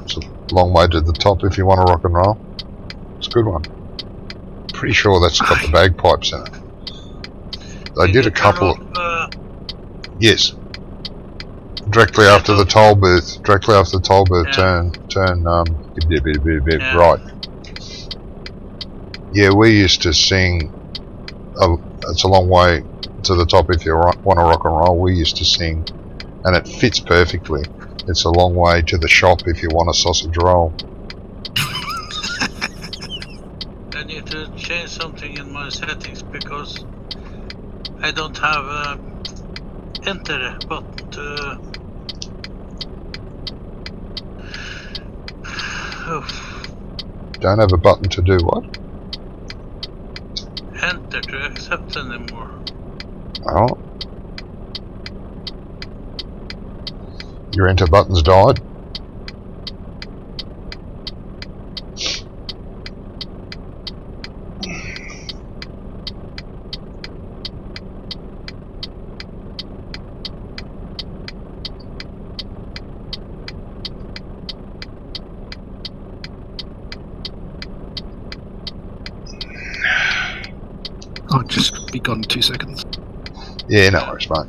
A: It's a long way to the top if you want to rock and roll. It's a good one. Pretty sure that's got the bagpipes in it. They did a couple of... Yes. Directly after the toll booth. Directly after the toll booth, turn right. Yeah, we used to sing... it's a long way to the top if you want to rock and roll. We used to sing, and it fits perfectly. It's a long way to the shop if you want a sausage roll.
B: I need to change something in my settings because I don't have a enter button to...
A: Don't have a button to do what?
B: Enter to accept anymore.
A: Oh. Your enter button's died?
C: I'll just be gone in 2 seconds.
A: Yeah, no worries, mate.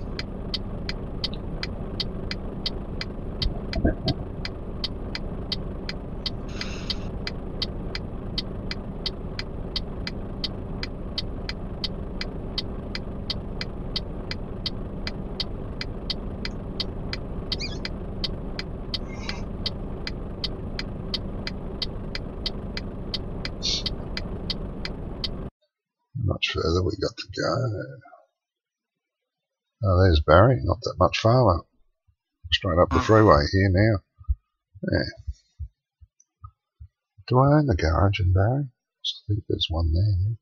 A: Much further we got to go. Oh, there's Barry, not that much farther. Straight up the freeway here now. Yeah. Do I own the garage in Barry? I think there's one there.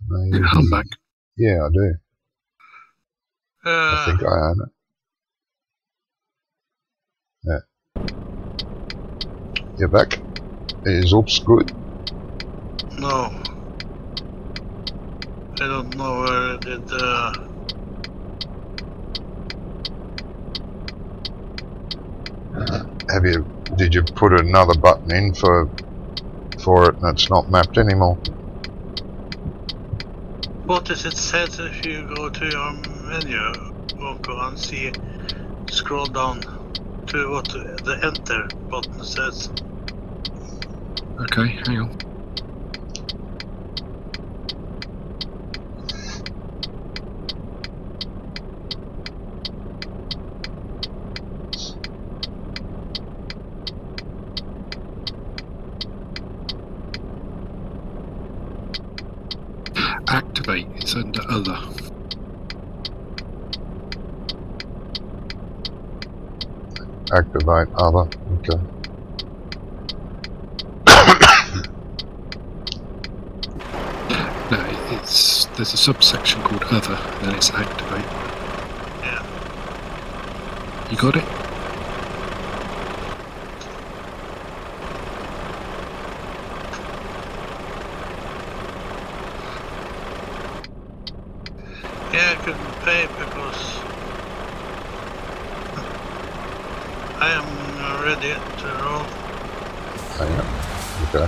A: Maybe.
C: Yeah, I'm back.
A: Yeah, I do. I think I own it. Yeah. You're back? Is Oops good?
B: No. I don't know where I did
A: Did you put another button in for it and it's not mapped anymore?
B: What does it say if you go to your menu? Go and see, scroll down to what the enter button says.
C: Okay, hang on. Activate, it's under other.
A: Activate other, okay.
C: No, there's a subsection called other, and then it's activate.
B: Yeah.
C: You got it?
B: Yeah, I couldn't pay because I am ready to roll.
A: Okay.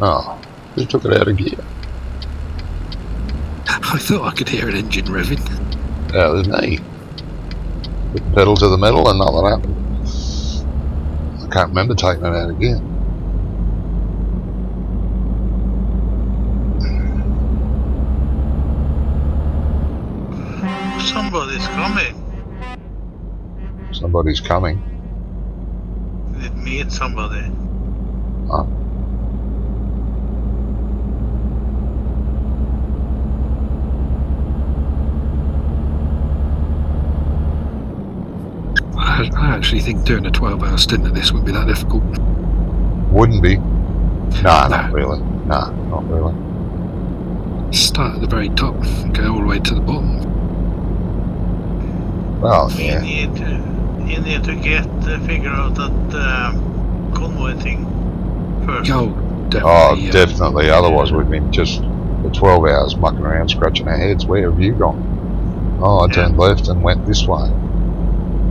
A: Oh, you took it out of gear.
C: I thought I could hear an engine revving.
A: Yeah, there's me. Put the pedal to the metal and nothing happened. I can't remember taking it out again.
B: Somebody's coming.
A: Somebody's coming.
B: Did meet somebody.
A: Oh.
C: I actually think doing a 12-hour stint of this wouldn't be that difficult.
A: Wouldn't be. Nah, not really. Nah, not really.
C: Start at the very top and go all the way to the bottom.
A: Well, yeah.
B: You need to figure out that convoy thing first.
C: Oh, definitely.
A: Oh, definitely. Otherwise, we've been just for 12 hours mucking around, scratching our heads. Where have you gone? Oh, I turned left and went this way.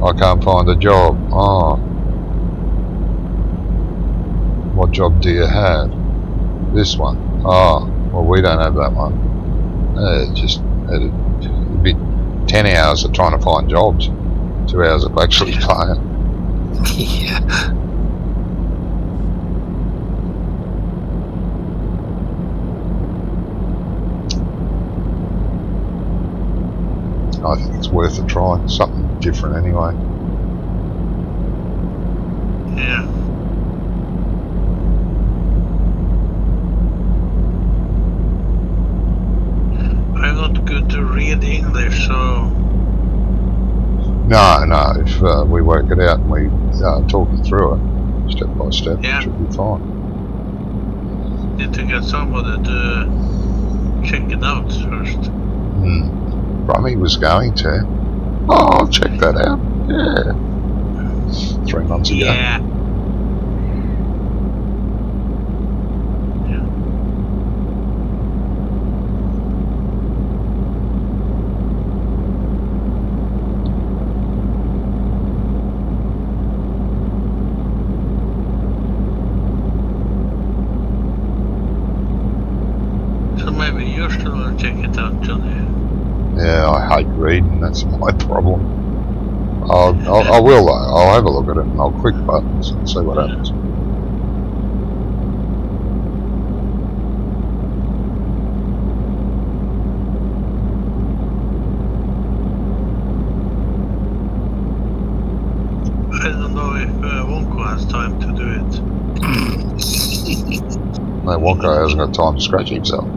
A: I can't find a job. Oh. What job do you have? This one. Oh, well, we don't have that one. It'd be 10 hours of trying to find jobs. 2 hours of actually playing.
C: Yeah.
A: I think it's worth a try. Something different anyway.
B: Yeah. I'm not good to read English, so...
A: No, if we work it out and we talk it through it, step by step, it should be fine.
B: Need to get somebody to check it out first.
A: Rummy was going to. Oh, I'll check that out. Yeah. 3 months ago.
B: Yeah. So maybe you're still gonna check it out, Johnny.
A: Yeah, I hate reading. That's my problem. I will. I'll have a look at it and I'll click buttons and see what happens.
B: I don't know if Wonko has time to do it.
A: No, Wonko hasn't got time to scratch himself.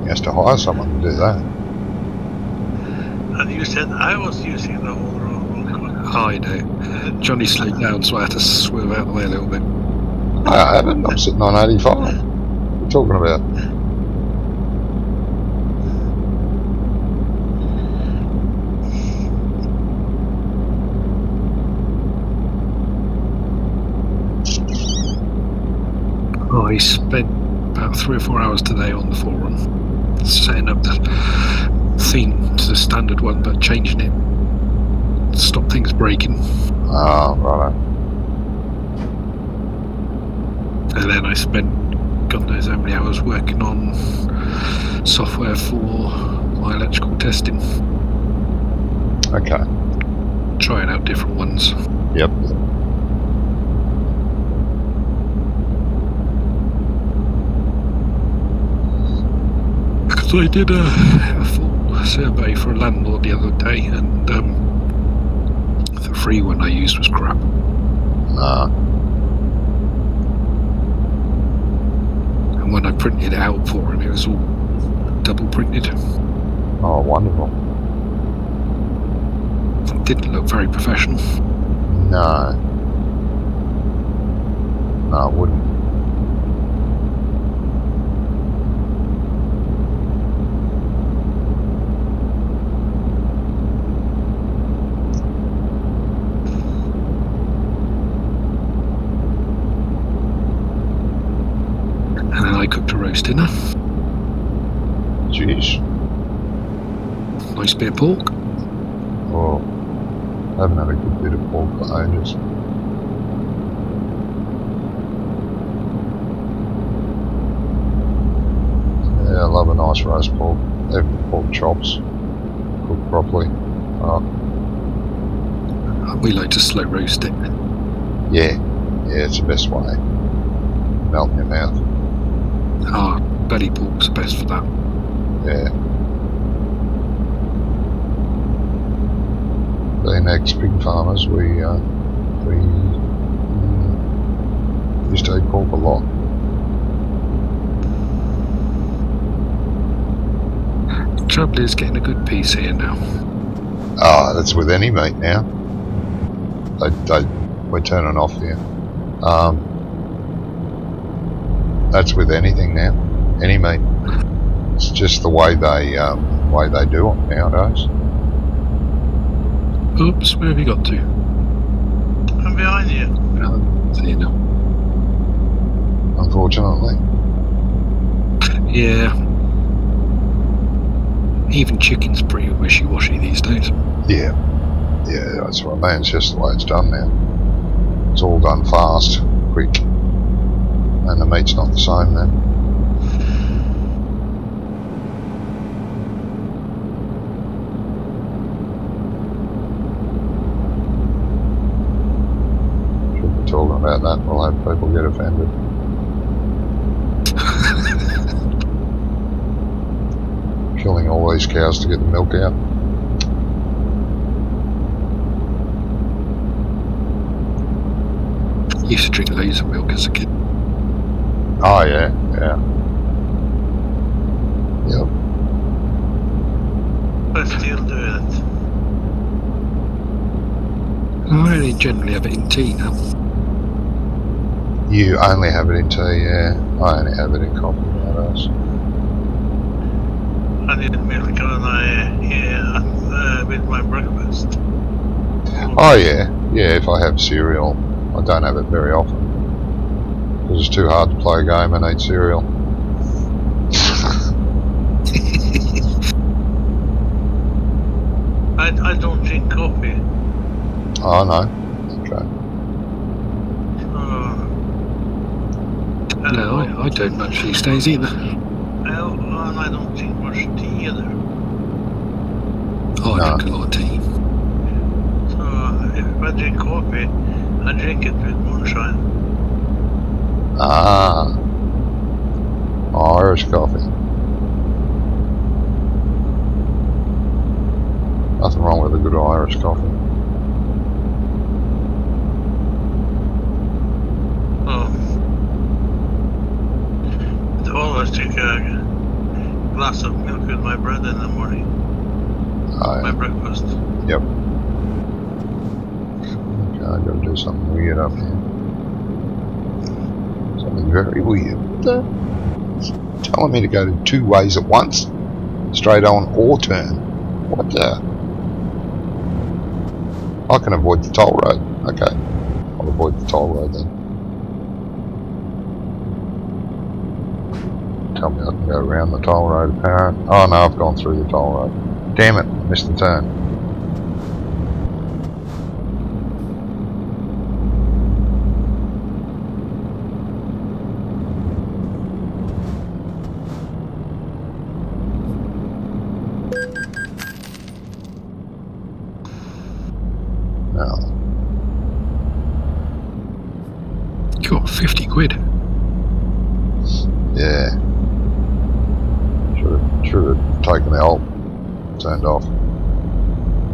A: He has to hire someone to do that.
B: And you said I was using the whole Wonko.
C: I know. Johnny slowed down, so I had to swerve out the way a little bit.
A: I haven't. I'm sitting on 85. What are you talking about?
C: I spent about 3 or 4 hours today on the forum, setting up the theme to the standard one, but changing it to stop things breaking.
A: Oh, right.
C: And then I spent God knows how many hours working on software for my electrical testing.
A: Okay.
C: Trying out different ones.
A: Yep.
C: Because I did a full survey for a landlord the other day, and the free one I used was crap.
A: Nah.
C: And when I printed it out for him, it was all double printed.
A: Oh, wonderful.
C: It didn't look very professional.
A: No. No, it wouldn't.
C: And then I cooked a roast dinner.
A: Jeez.
C: Nice bit of pork.
A: Oh, I haven't had a good bit of pork for ages. Yeah, I love a nice roast pork. Even pork chops, cooked properly.
C: We like to slow roast it.
A: Yeah, it's the best way. Melt in your mouth.
C: Belly pork's the best for that.
A: Yeah. Being ex-pig farmers, we used to eat pork a lot.
C: The trouble is getting a good piece here now.
A: That's with any meat now. We're turning off here. That's with anything now. Any meat. It's just the way they do it nowadays.
C: Oops, where have you got to?
B: I'm behind you.
C: See you now.
A: Unfortunately.
C: Yeah. Even chicken's pretty wishy-washy these days.
A: Yeah. Yeah, that's what I mean. It's just the way it's done now. It's all done fast, quick. And the meat's not the same then. Shouldn't be talking about that. We'll have people get offended. Killing all these cows to get the milk out.
C: Used to drink loads of milk as a kid.
A: Oh yeah, yeah. Yep.
B: I still do it.
C: I only generally have it in tea now.
A: You only have it in tea, yeah. I only have it in coffee nowadays.
B: I need milk when with my breakfast.
A: Oh yeah, yeah, if I have cereal. I don't have it very often. Because it's too hard to play a game and eat cereal.
B: I don't drink coffee.
A: Oh no. Okay.
C: No, I don't much these days either.
B: I don't drink much tea either.
C: Oh, I drink a lot of tea.
B: So if I drink coffee, I drink it with moonshine.
A: Ah. Irish coffee. Nothing wrong with a good Irish coffee.
B: Oh. I always drink a glass of milk with my bread in the morning.
A: Oh, yeah.
B: My breakfast.
A: Yep. Okay, I've got to do something weird up here. Something very weird. It's telling me to go to 2 ways at once. Straight on or turn. What the? I can avoid the toll road. Okay. I'll avoid the toll road then. Tell me I can go around the toll road apparent. Oh no, I've gone through the toll road. Damn it, missed the turn.
C: Got 50 quid.
A: Yeah. Should have taken the alt turned off.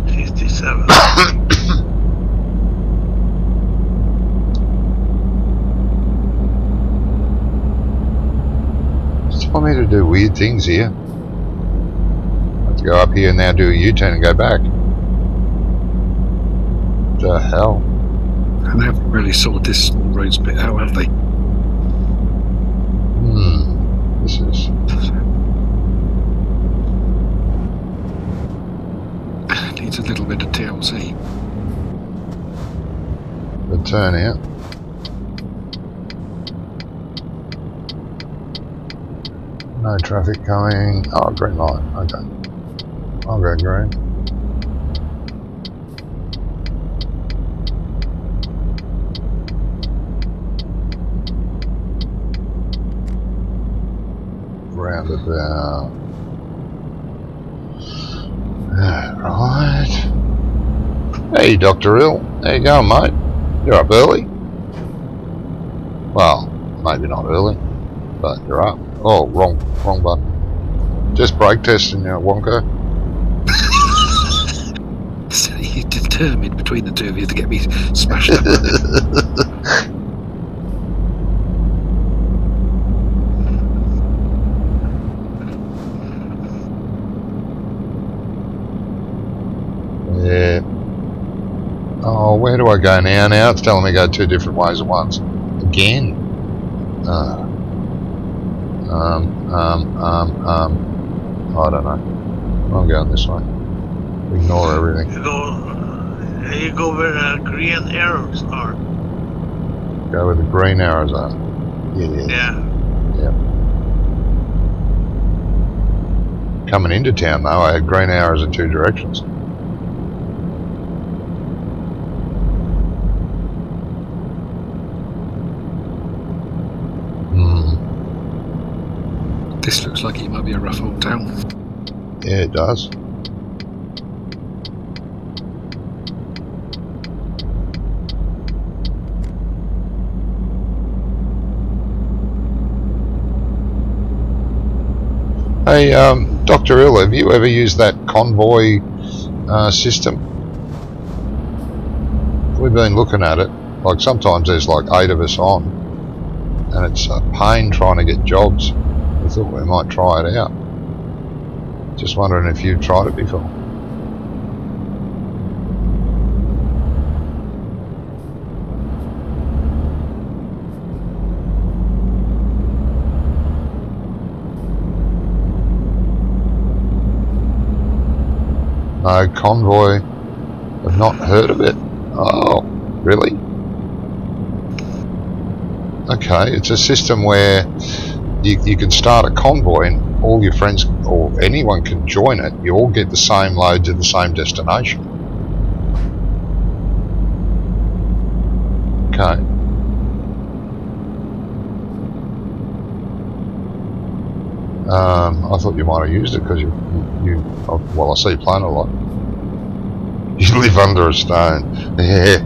B: 57.
A: Just want me to do weird things here. I have to go up here and now do a U-turn and go back. What the hell?
C: And they haven't really sorted this small roads bit out, have they?
A: This is...
C: Needs a little bit of TLC.
A: the turn out. No traffic coming. Oh, green light. Okay. I'll go green. Roundabout. Right. Hey, Dr. Hill. How you going, mate? You're up early? Well, maybe not early, but you're up. Oh, wrong button. Just brake testing, you wonker.
C: So you're determined between the two of you to get me smashed up.
A: Yeah. Oh, where do I go now? Now it's telling me to go 2 different ways at once. Again. I don't know. I'm going this way. Ignore everything.
B: You go where the green arrows are.
A: Go where the green arrows are. Yeah.
B: Yeah.
A: Yep. Coming into town though, I had green arrows in 2 directions.
C: This looks like it might be a rough old town.
A: Yeah, it does. Hey, Dr. Ill, have you ever used that convoy system? We've been looking at it. Like sometimes there's like 8 of us on, and it's a pain trying to get jobs. I thought we might try it out. Just wondering if you've tried it before. No, convoy. I've not heard of it. Oh, really? Okay, it's a system where you can start a convoy and all your friends or anyone can join it. You all get the same load to the same destination. Okay. I thought you might have used it because well, I see you playing a lot. You live under a stone. Yeah.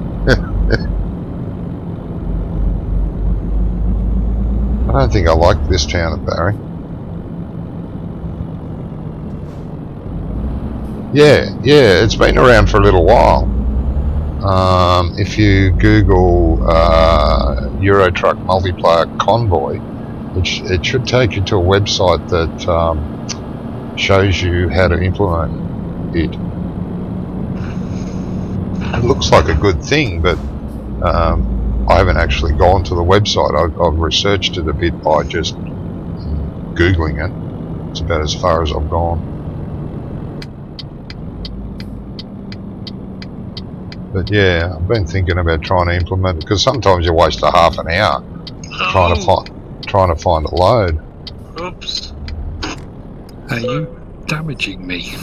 A: I don't think I like this town of Barry. Yeah, it's been around for a little while. If you Google Eurotruck multiplayer convoy, it should take you to a website that shows you how to implement it. It looks like a good thing, but I haven't actually gone to the website. I've researched it a bit by just Googling it. It's about as far as I've gone. But yeah, I've been thinking about trying to implement it, because sometimes you waste a half an hour trying to find a load.
B: Oops.
C: Are you damaging me?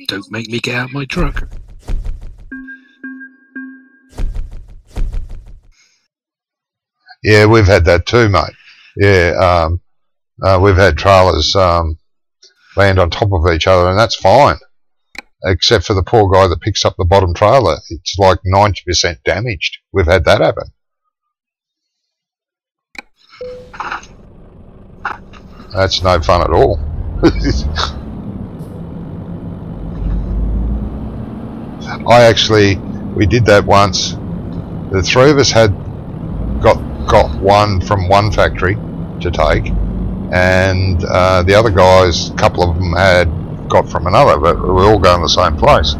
C: Don't make me get out my truck.
A: Yeah, we've had that too, mate. Yeah, we've had trailers land on top of each other, and that's fine. Except for the poor guy that picks up the bottom trailer. It's like 90% damaged. We've had that happen. That's no fun at all. We did that once. The 3 of us had got one from one factory to take, and the other guys, a couple of them had got from another, but we were all going to the same place.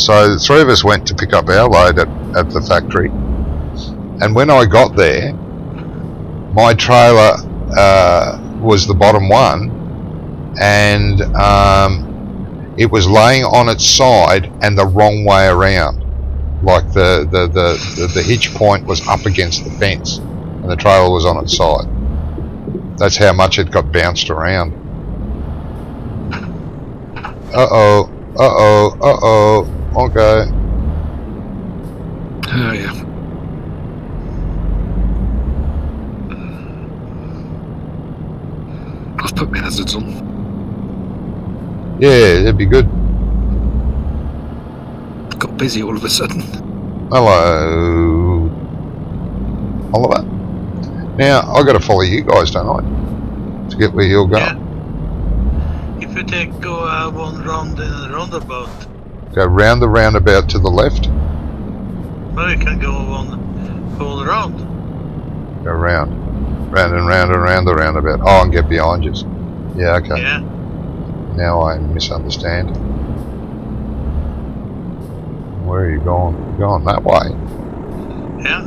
A: So the 3 of us went to pick up our load at the factory, and when I got there, my trailer was the bottom one, and it was laying on its side and the wrong way around. Like the hitch point was up against the fence and the trailer was on its side. That's how much it got bounced around. Uh-oh. Okay.
C: Oh, yeah. I've put my hazards on.
A: Yeah, it'd be good.
C: Got busy all of a sudden.
A: Hello. Oliver. Now, I've got to follow you guys, don't I? To get where you're going.
B: Yeah. If you go one round in a roundabout.
A: Go round the roundabout to the left.
B: Well, you can go one whole round.
A: Go round. Round and round and round the roundabout. Oh, and get behind you. Yeah, okay.
B: Yeah.
A: Now I misunderstand. Where are you going? You're going that way?
B: Yeah.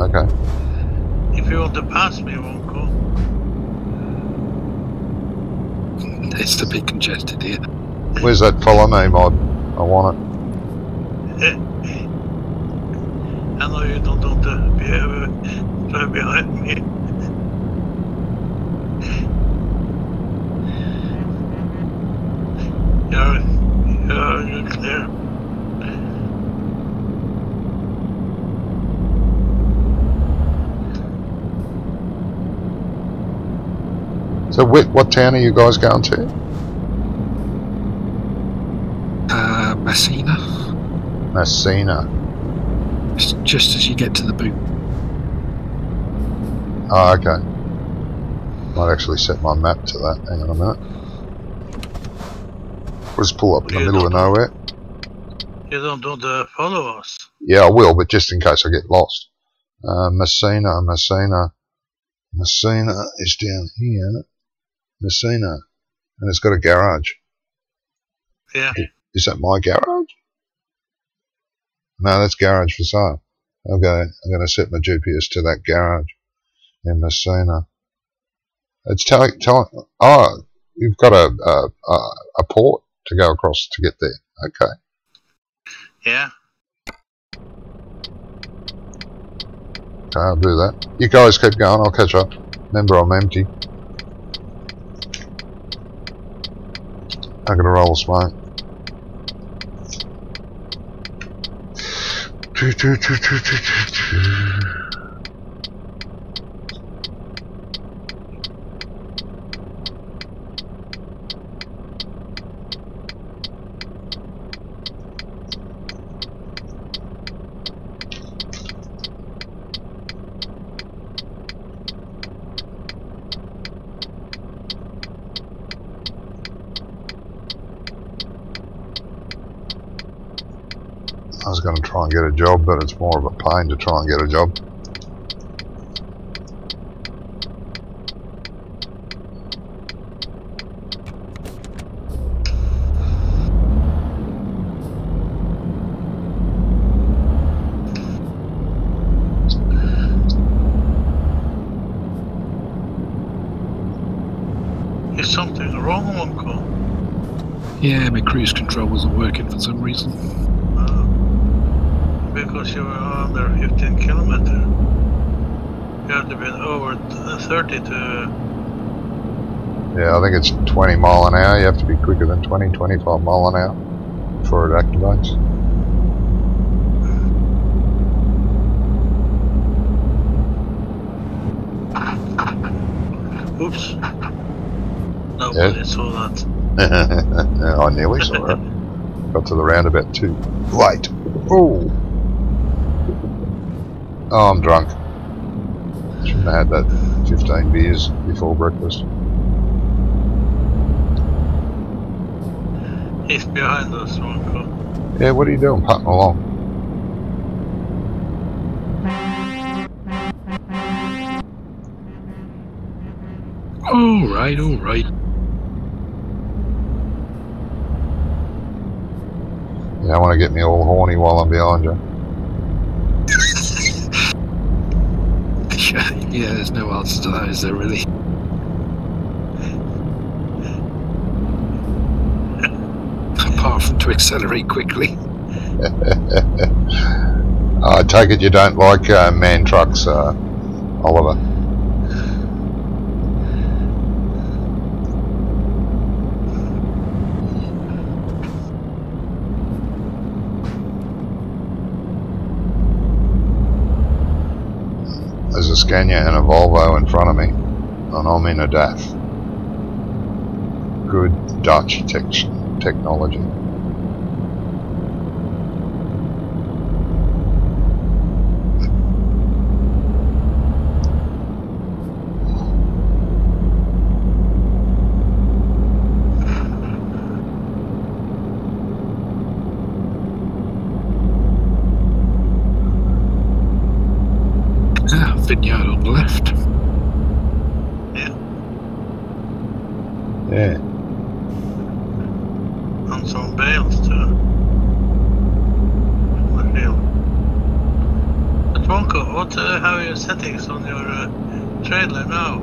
A: Okay.
B: If you want to pass me, you won't go.
C: It's a bit congested here.
A: Where's that follow me mod? I want it.
B: I know you don't want to be drive behind me. You're clear.
A: So, what town are you guys going to?
C: Messina.
A: Messina.
C: It's just as you get to the boot.
A: Oh, okay. Might actually set my map to that. Hang on a minute. We'll just pull up in the middle of nowhere.
B: You don't want to follow us?
A: Yeah, I will, but just in case I get lost. Messina is down here. Messina. And it's got a garage.
B: Yeah.
A: Is that my garage? No, that's garage for sale. Okay, I'm going to set my GPS to that garage in Messina. It's telling. Oh, you've got a port to go across to get there. Okay.
B: Yeah.
A: Okay, I'll do that. You guys keep going. I'll catch up. Remember, I'm empty. I'm gonna roll a smoke. I was going to try and get a job, but it's more of a pain to try and get a job.
B: Is something wrong, Uncle?
C: Yeah, my cruise control wasn't working for some reason.
B: Because you were under 15 kilometers. You have to be over 30 to...
A: Yeah, I think it's 20 mile an hour. You have to be quicker than 20, 25 mile an hour before it activates.
B: Oops. Nobody saw that.
A: I nearly saw it. Got to the roundabout too late. Oh, I'm drunk. Shouldn't have had that 15 beers before breakfast.
B: He's behind us, Uncle.
A: Yeah, what are you doing? Putting along.
C: All right, all right.
A: You don't want to get me all horny while I'm behind you.
C: Yeah, there's no answer to that, is there really? Apart from to accelerate quickly.
A: I take it you don't like man trucks, Oliver. There's a Scania and a Volvo in front of me, and I'm in a DAF. Good Dutch technology.
C: Vineyard on the left.
B: Yeah.
A: Yeah.
B: And some bales too. I feel. But Wonko, what how are your settings on your trailer now?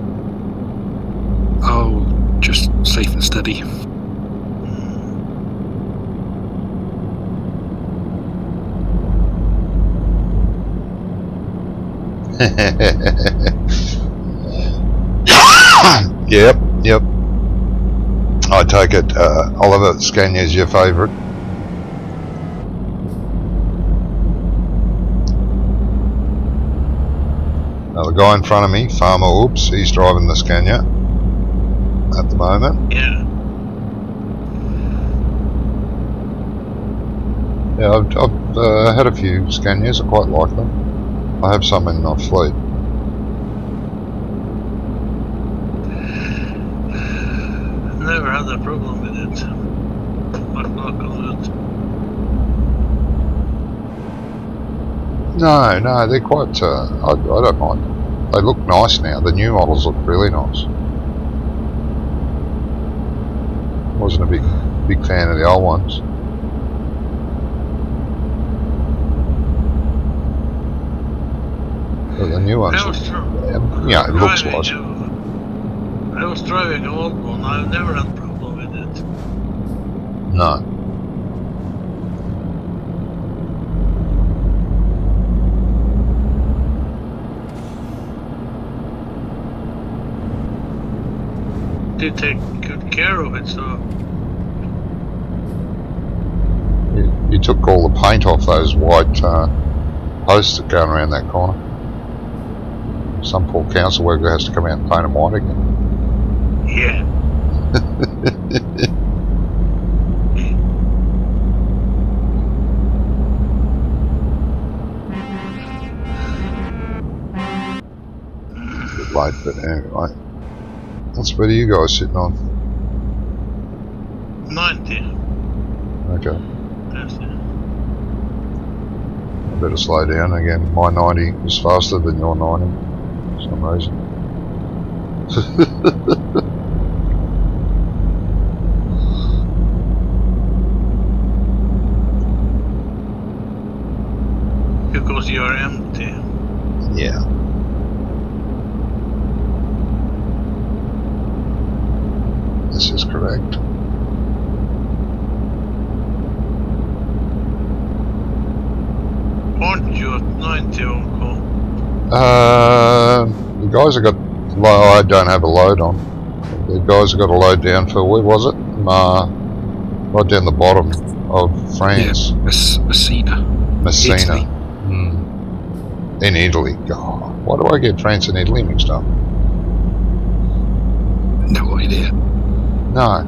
C: Oh, just safe and steady.
A: Yep. I take it, Oliver, Scania's your favourite? Now the guy in front of me, Farmer Oops, he's driving the Scania at the moment.
B: Yeah.
A: Yeah, I've had a few Scanias, I quite like them. I have some in my fleet.
B: Never had a problem with it. Knock on wood.
A: No, they're quite, I don't mind. They look nice now, the new models look really nice. Wasn't a big fan of the old ones. But the new ones, yeah, it looks nice.
B: I was driving an old one, I've never had a problem with it.
A: No.
B: They take good care of it, so...
A: You took all the paint off those white posts that going around that corner. Some poor council worker has to come out and paint them white again.
B: Yeah.
A: Bit late, but anyway. What speed are you guys sitting on?
B: 90.
A: Okay.
B: Yes, yeah.
A: I better slow down again. My 90 is faster than your 90 for some reason.
B: Because you are empty.
A: Yeah. This is correct.
B: Aren't you at 90 on call?
A: The guys have got I don't have a load on. The guys have got a load down for, where was it? Right down the bottom of France.
C: Yeah, Messina.
A: Messina. In Italy. God, why do I get France and Italy mixed up?
C: No idea.
A: No.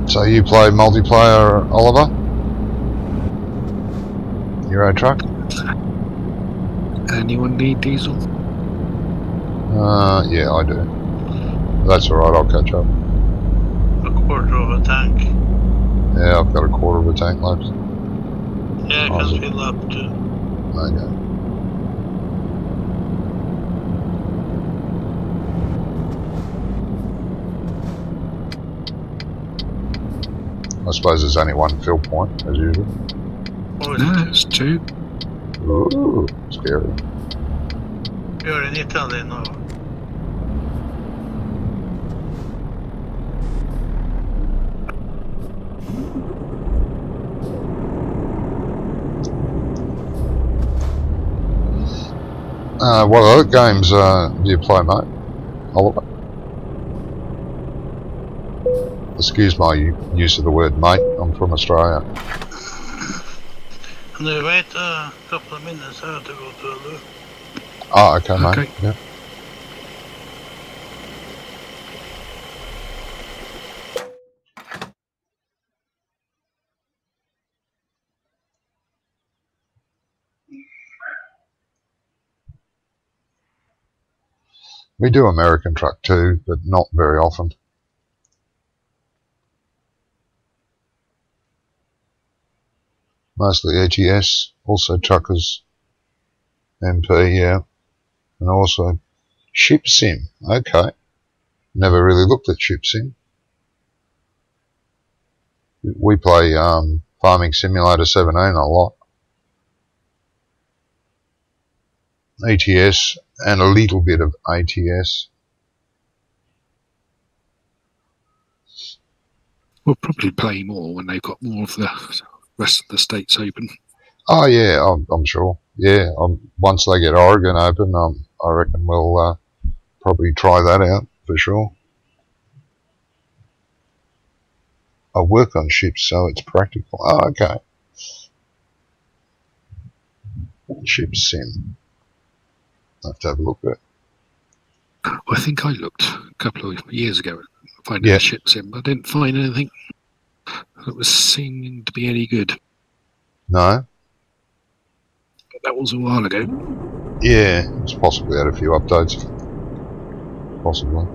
A: So you play multiplayer, Oliver? Euro Truck?
C: Anyone need diesel?
A: Yeah, I do. That's alright, I'll catch up.
B: A quarter of a tank.
A: Yeah, I've got a quarter of a tank left.
B: Yeah, I can fill up too.
A: Okay. I suppose there's only one fill point, as usual.
B: Oh,
C: No, it's two.
A: Ooh, scary.
B: you're in Italy now.
A: What other games do you play, mate? Oliver? Excuse my use of the word mate, I'm from Australia.
B: Nu wait a couple of minutes, I have to go to a loo.
A: Oh, okay, mate.
C: Okay.
A: Yeah. We do American Truck too, but not very often. Mostly ETS, also Truckers MP, yeah. And also Ship Sim, okay. Never really looked at Ship Sim. We play Farming Simulator 17 a lot. ETS and a little bit of ATS.
C: We'll probably play more when they've got more of the rest of the states open.
A: Oh yeah, I'm sure. Yeah, once they get Oregon open, I reckon we'll probably try that out for sure. I work on ships, so it's practical. Oh, okay. Ship sim. I have to have a look at it.
C: I think I looked a couple of years ago at finding a ship sim, but I didn't find anything that was seeming to be any good.
A: No?
C: But that was a while ago.
A: Yeah, it's possibly had a few updates. Possibly.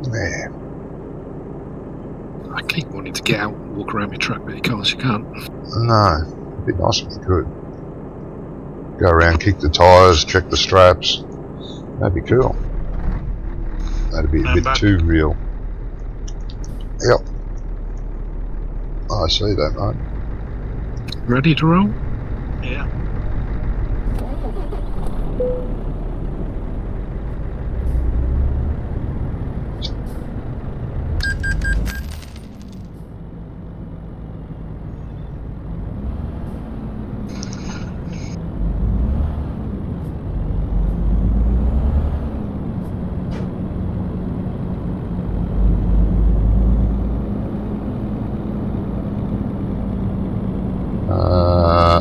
A: Man.
C: I keep wanting to get out and walk around my truck, but you can't.
A: No, it'd be nice if you could. Go around, kick the tyres, check the straps. That'd be cool. That'd be a bit too real. Yep. I see that, mate.
C: Ready to roll?
B: Yeah.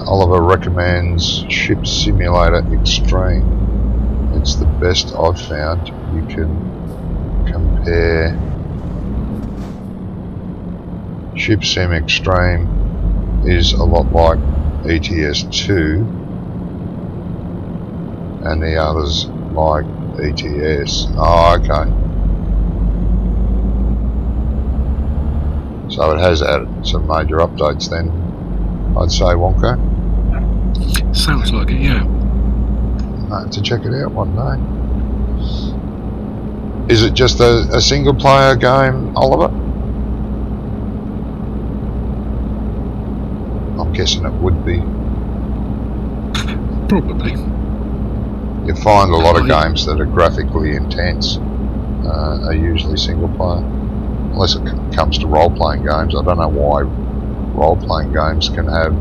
A: Oliver recommends Ship Simulator Extreme. It's the best I've found. You can compare Ship Sim Extreme is a lot like ETS2 and the others like ETS. Oh, okay. So it has added some major updates then, I'd say, Wonka.
C: Sounds like it, yeah.
A: I have to check it out one day. Is it just a single player game, Oliver? I'm guessing it would be.
C: Probably.
A: You find a lot of games that are graphically intense are usually single player. Unless it comes to role-playing games. I don't know why role-playing games can have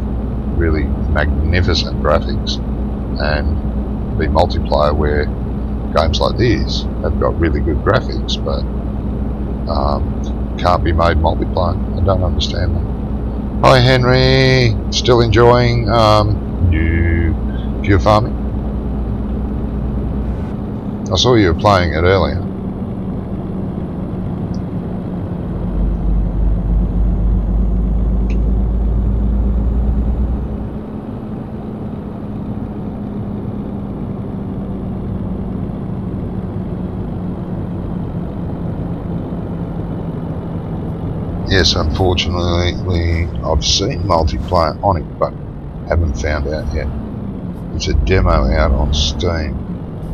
A: really magnificent graphics and be multiplayer, where games like these have got really good graphics but can't be made multiplayer. I don't understand that. Hi Henry, still enjoying Pure Farming? I saw you were playing it earlier. Yes, unfortunately, I've seen multiplayer on it, but haven't found out yet. It's a demo out on Steam,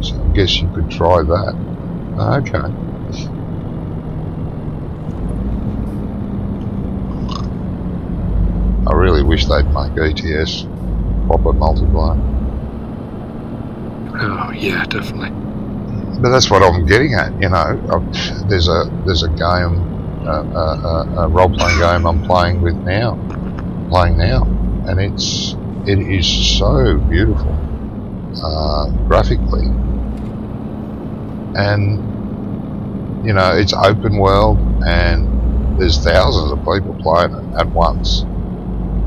A: so I guess you could try that. Okay. I really wish they'd make ETS proper multiplayer.
C: Oh yeah, definitely.
A: But that's what I'm getting at, you know. There's a game. A role-playing game I'm playing now, and it is so beautiful graphically, and you know, it's open world, and there's thousands of people playing it at once.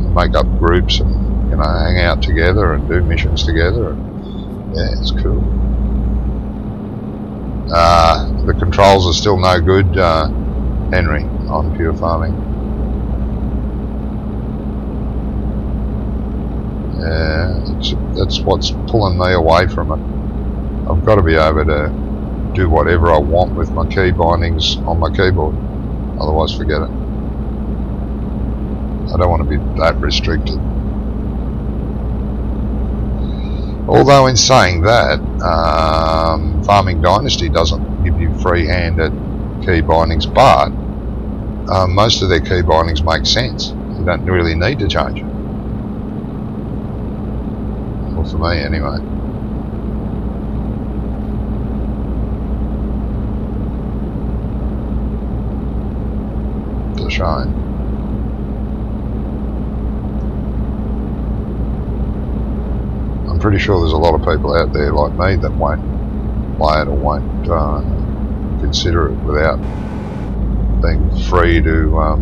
A: You make up groups and, you know, hang out together and do missions together, and yeah, it's cool. The controls are still no good, Henry, on Pure Farming. Yeah, that's what's pulling me away from it. I've got to be able to do whatever I want with my key bindings on my keyboard. Otherwise, forget it. I don't want to be that restricted. Although in saying that, Farming Dynasty doesn't give you free-handed key bindings, but most of their key bindings make sense. You don't really need to change it. Well, for me anyway. It's a shame. I'm pretty sure there's a lot of people out there like me that won't play it or won't consider it without being free to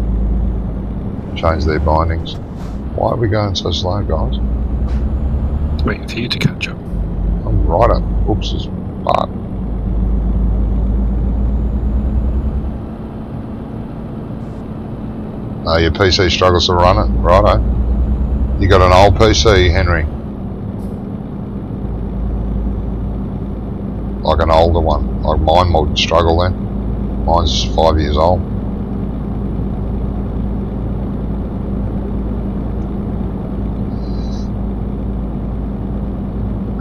A: change their bindings. Why are we going so slow, guys?
C: Waiting for you to catch up.
A: I'm right up Oops' butt. Your PC struggles to run it, righto. You got an old PC, Henry? Like an older one, like mine would struggle then. Mine's 5 years old.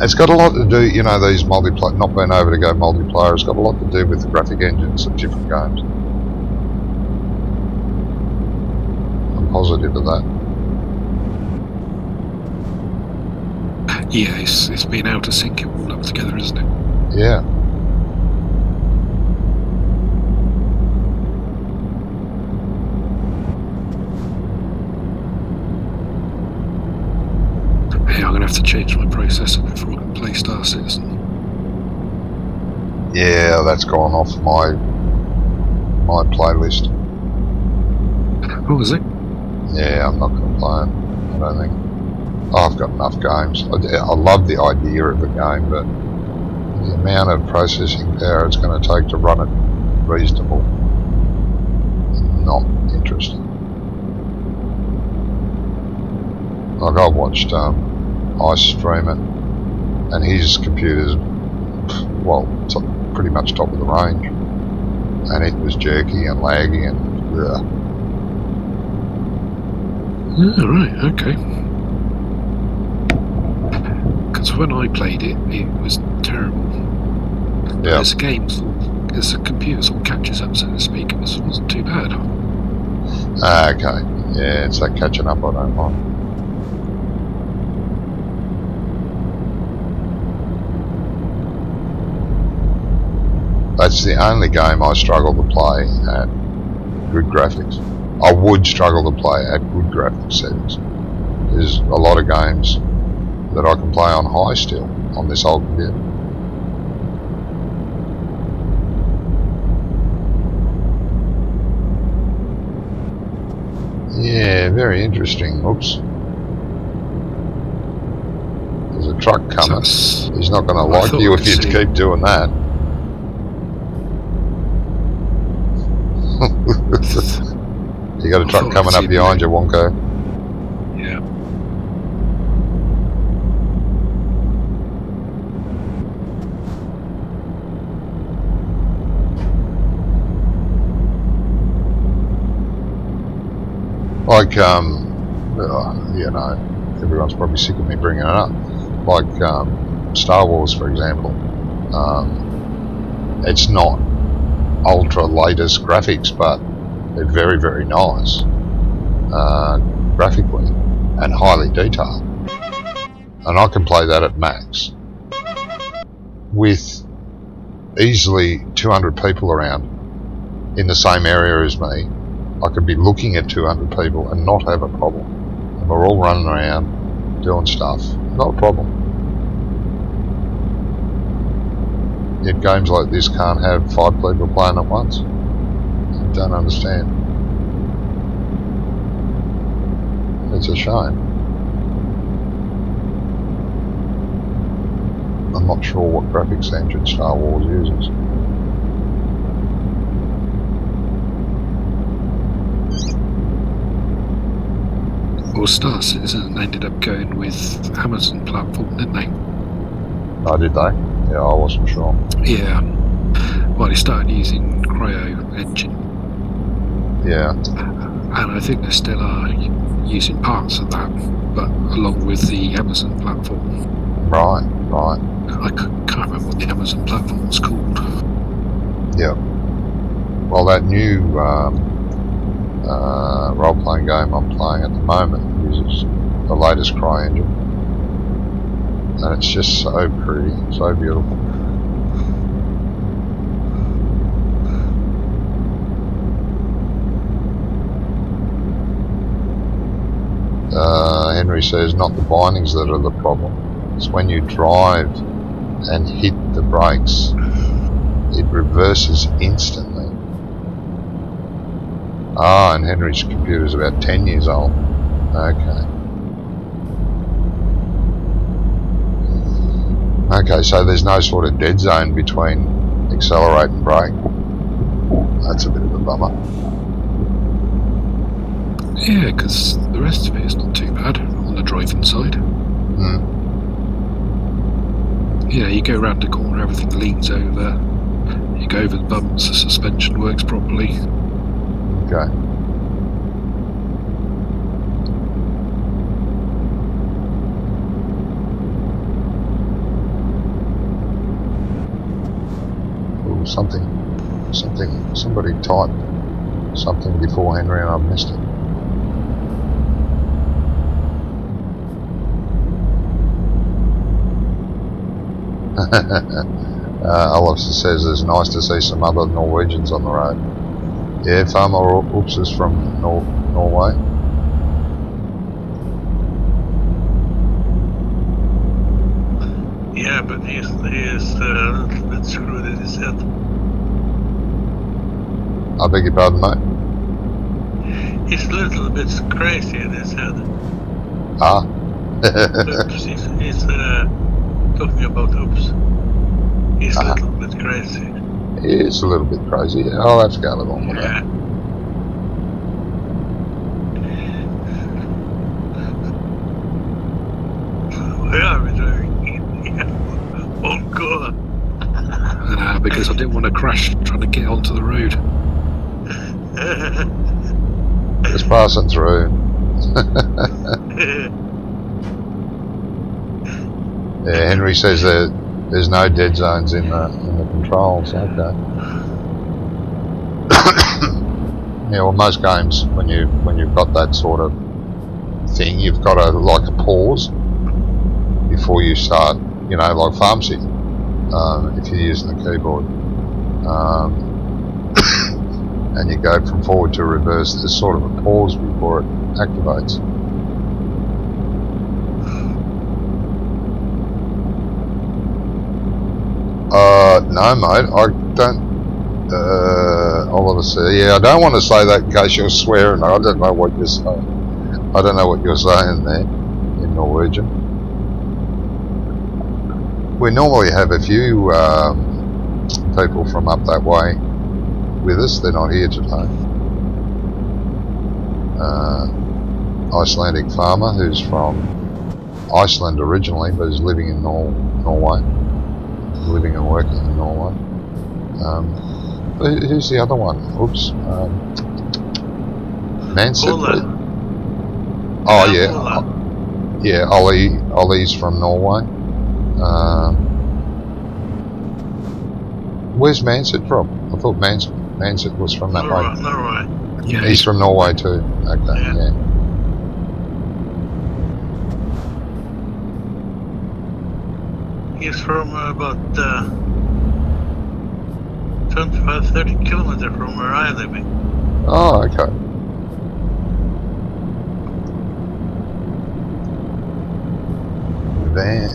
A: It's got a lot to do, you know, these multiplayer, not being able to go multiplayer, it's got a lot to do with the graphic engines of different games. I'm positive of that.
C: Yeah, it's been able to sync it all up together, isn't it?
A: Yeah.
C: Hey, I'm going to have to change my processor before I can play Star Citizen.
A: Yeah, that's gone off my playlist.
C: Oh, is it?
A: Yeah, I'm not going to play it, I don't think. I've got enough games. I love the idea of the game, but the amount of processing power it's going to take to run it reasonable, not interesting. Like I watched Ice stream it, and his computer's, well, pretty much top of the range, and it was jerky and laggy and ugh.
C: Oh, right, okay. Because when I played it, it was terrible.
A: Yeah.
C: As the computer sort of catches up, so to speak, it wasn't too bad.
A: Okay, yeah, it's that catching up I don't mind. That's the only game I struggle to play at good graphics. I would struggle to play at good graphics settings. There's a lot of games that I can play on high still on this old computer. Yeah, very interesting. Oops. There's a truck coming. He's not going to like you if you keep doing that. You got a truck coming up behind you, Wonko.
C: Yeah.
A: Like, you know, everyone's probably sick of me bringing it up. Like Star Wars, for example. It's not ultra latest graphics, but they're very, very nice graphically and highly detailed. And I can play that at max with easily 200 people around in the same area as me. I could be looking at 200 people and not have a problem. And we're all running around doing stuff. Not a problem. Yet games like this can't have 5 people playing at once. I don't understand. It's a shame. I'm not sure what graphics engine Star Wars uses.
C: Well, Star Citizen ended up going with Amazon platform, didn't they?
A: Oh, did they? Yeah, I wasn't sure.
C: Yeah. Well, they started using Cryo engine.
A: Yeah.
C: And I think they still are using parts of that, but along with the Amazon platform.
A: Right.
C: I can't remember what the Amazon platform was called.
A: Yeah. Well, that new role-playing game I'm playing at the moment uses the latest CryEngine, and it's just so pretty, so beautiful. Henry says not the bindings that are the problem. It's when you drive and hit the brakes, it reverses instantly. Ah, and Henry's computer is about 10 years old. Okay. Okay, so there's no sort of dead zone between accelerate and brake. That's a bit of a bummer.
C: Yeah, because the rest of it is not too bad on the driving side. Yeah, you go round the corner, everything leans over. You go over the bumps, the suspension works properly.
A: Okay. Ooh, somebody typed something before Henry and I've missed it. Olafson says it's nice to see some other Norwegians on the road. Yeah, Farmer Oops is from Norway.
B: Yeah, but he is a little bit screwed in his head.
A: I beg your pardon, mate?
B: He's a little bit crazy in his head.
A: Ah.
B: Oops, he's talking about Oops. He's a little bit crazy.
A: He is a little bit crazy. I'll have to go along with that.
B: Where are we driving? Oh God!
C: Because I didn't want to crash trying to get onto the road.
A: Just passing through. Yeah, Henry says that there's no dead zones in the controls. Okay. Yeah, well, most games when you've got that sort of thing, you've got a pause before you start. You know, like Farm City, if you're using the keyboard, and you go from forward to reverse, there's sort of a pause before it activates. No, mate, I don't. Oliver said, yeah, I don't want to say that in case you're swearing. I don't know what you're saying. I don't know what you're saying there in Norwegian. We normally have a few people from up that way with us. They're not here today. Icelandic farmer who's from Iceland originally, but is living in Norway. Living and working in Norway. Who's the other one? Oops. Nancy. Oh yeah. Yeah, Ollie's from Norway. Where's Manset from? I thought Manset was from that way.
B: Norway.
C: Yeah,
A: He's from Norway too. Okay, yeah.
B: He's from about 25-30 kilometers from where I live.
A: Oh, okay.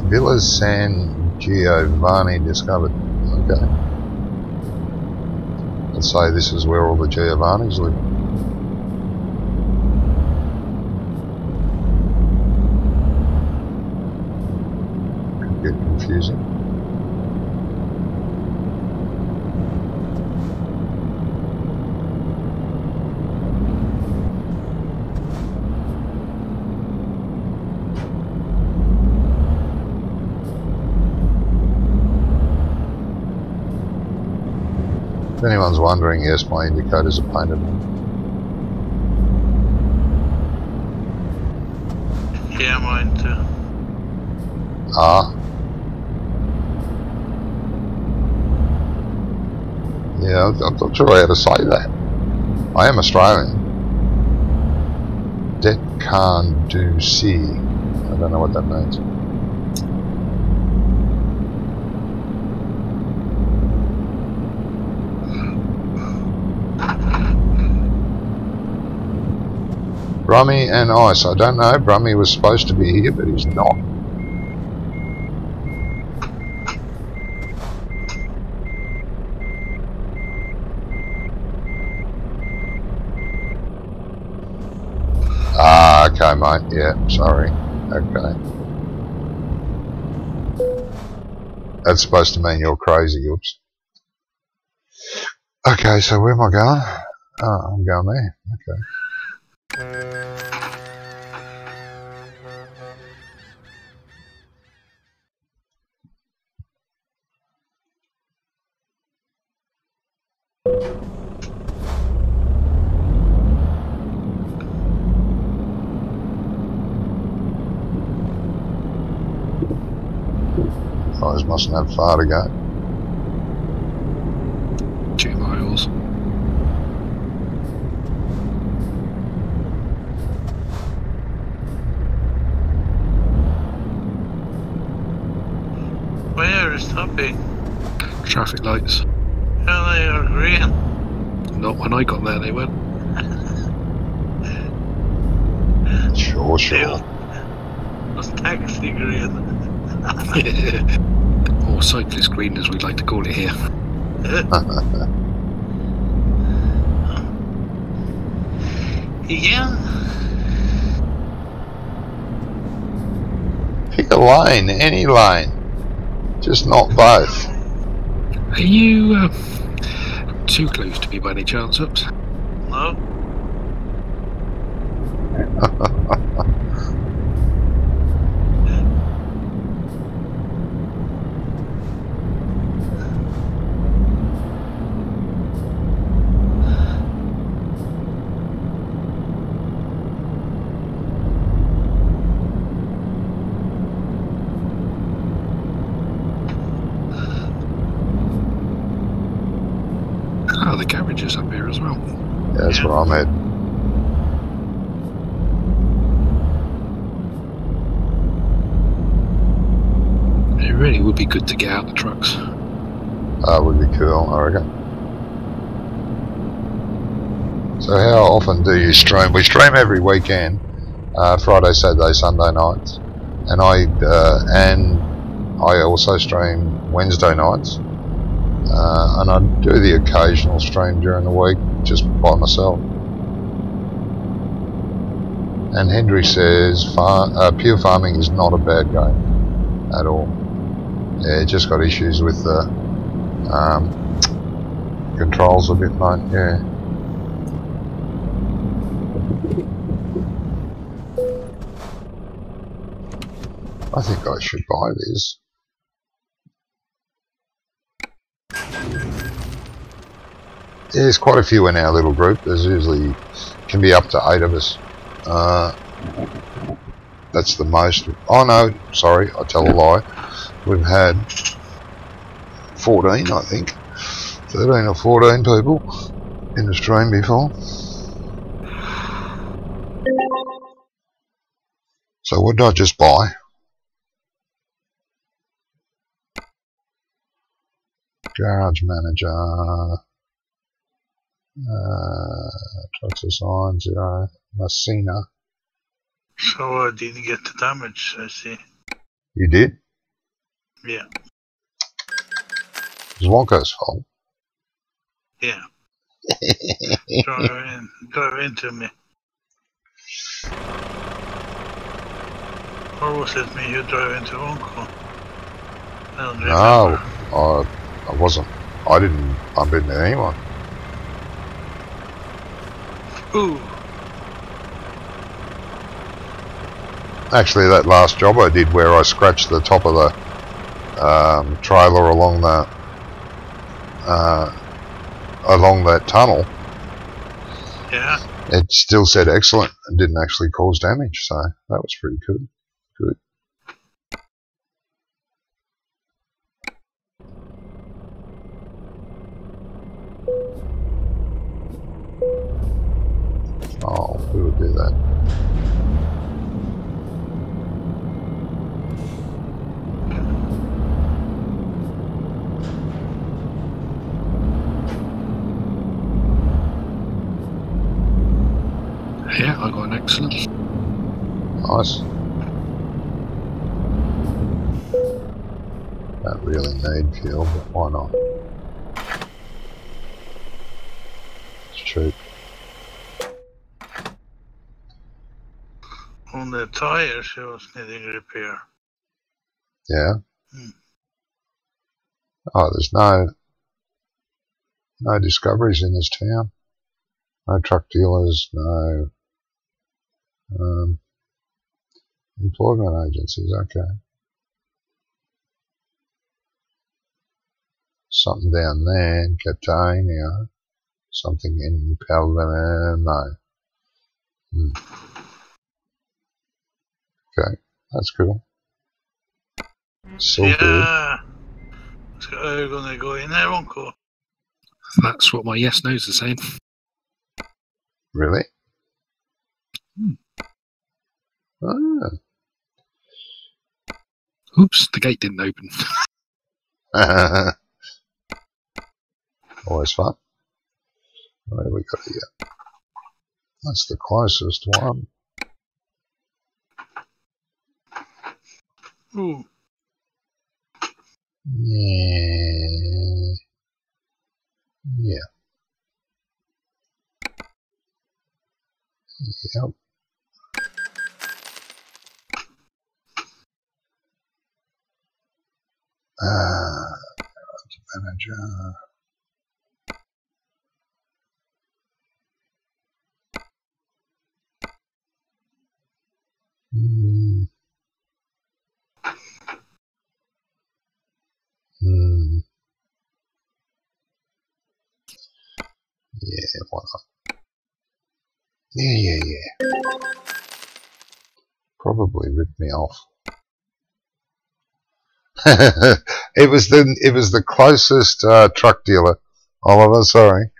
A: Villa San Giovanni discovered. Okay. Let's say this is where all the Giovannis live. Could get confusing. If anyone's wondering, yes, my indicators are painted. Ah. Yeah, I'm not sure how to say that. I am Australian. Det kan du se. I don't know what that means. Brummy and Ice. I don't know. Brummy was supposed to be here, but he's not. Ah, okay, mate. Yeah, sorry. Okay. That's supposed to mean you're crazy, oops. Okay, so where am I going? Oh, I'm going there. Okay. Guys mustn't have far to go.
C: 2 miles.
B: Where is stopping?
C: Traffic lights.
B: Hell, they are green.
C: Not when I got there, they weren't.
A: Sure.
B: That's taxi green.
C: Or cyclist green, as we like to call it here.
B: Yeah.
A: Pick a lane, any lane. Just not both.
C: Are you too close to me by any chance, Ups?
B: No.
C: Oh, the garage is up here as well.
A: Yeah, that's what I'm at.
C: It really would be good to get out the trucks.
A: Would be cool, I reckon. So how often do you stream? We stream every weekend, Friday, Saturday, Sunday nights, and I also stream Wednesday nights, and I do the occasional stream during the week just by myself. And Hendry says pure farming is not a bad game at all. Yeah, it just got issues with the controls a bit, mate. Yeah. I think I should buy this. There's quite a few in our little group. There's usually can be up to 8 of us. That's the most. Oh no, sorry, I tell a lie. We've had 14, I think. 13 or 14 people in the stream before. So what did I just buy? Garage manager. Trucks assigned 0. Messina.
B: So I didn't get the damage, I see.
A: You did?
B: Yeah.
A: It was Wonka's fault.
B: Yeah. Drive into me. Or was it me who drove into Wonka? I don't remember.
A: No, I wasn't. I didn't bump into anyone.
B: Ooh.
A: Actually, that last job I did where I scratched the top of the trailer along that tunnel,
B: Yeah.
A: it still said excellent and didn't actually cause damage, so that was pretty good. Who would do that?
C: Yeah, I got an excellent.
A: Nice. Don't really need fuel, but why not? It's cheap.
B: On the tires, she was needing repair.
A: Yeah.
B: Hmm.
A: Oh, there's no discoveries in this town. No truck dealers, no employment agencies. Okay. Something down there in Catania. Something in Palermo. Okay, that's cool. So good.
B: Yeah. Are you gonna go in there, Uncle?
C: That's what my yes no's are saying.
A: Really?
C: Hmm.
A: Ah.
C: Oops, the gate didn't open.
A: Always fun. Where we got here? That's the closest one.
B: Ooh.
A: Yeah. Yeah. Yep. Manager. Yeah, why not? Yeah. Probably ripped me off. It was the closest truck dealer, Oliver. Sorry.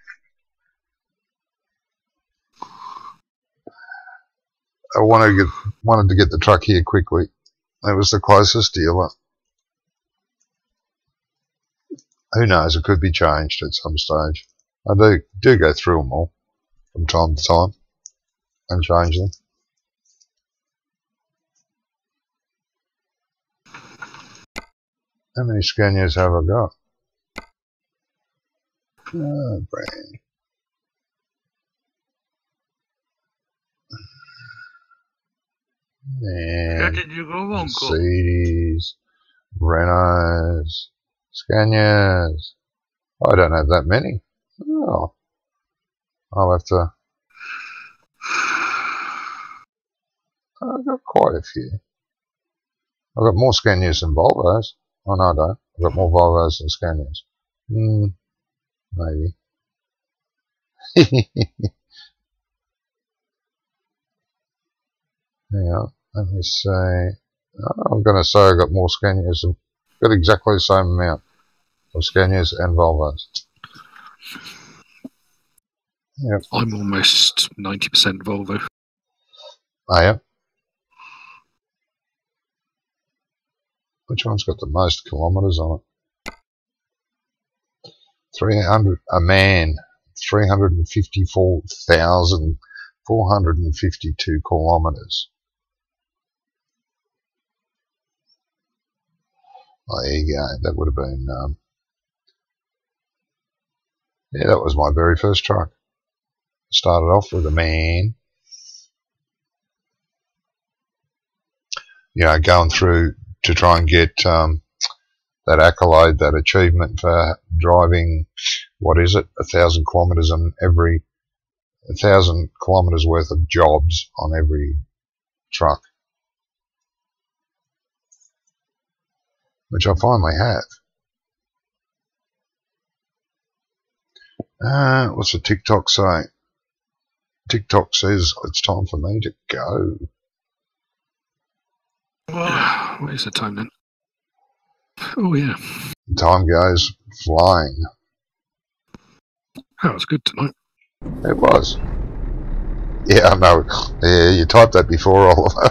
A: I wanted to get the truck here quickly. It was the closest dealer. Who knows? It could be changed at some stage. I do go through them all from time to time and change them. How many Scanias have I got? Brand.
B: Where did you go, Uncle?
A: Mercedes, Renaults, Scanias. I don't have that many. Oh, I'll have to. I've got quite a few. I've got more Scanias than Volvos. Oh no, I don't. I've got more Volvos than Scanias. Maybe. Hang on, let me say. I'm going to say I've got more Scanias. I've got exactly the same amount of Scanias and Volvos. Yep.
C: I'm almost 90% Volvo.
A: I am. Which one's got the most kilometres on it? 300. A man. 354,452 kilometres. Oh, there you go. That would have been. Yeah, that was my very first truck. Started off with a man. You know, going through to try and get that accolade, that achievement for driving, what is it, 1,000 kilometres on every, 1,000 kilometres worth of jobs on every truck, which I finally have. What's the TikTok say? TikTok says it's time for me to go.
C: What is the time then? Oh yeah.
A: Time goes flying.
C: That was good tonight.
A: It was. Yeah, I know. Yeah, you typed that before, Oliver.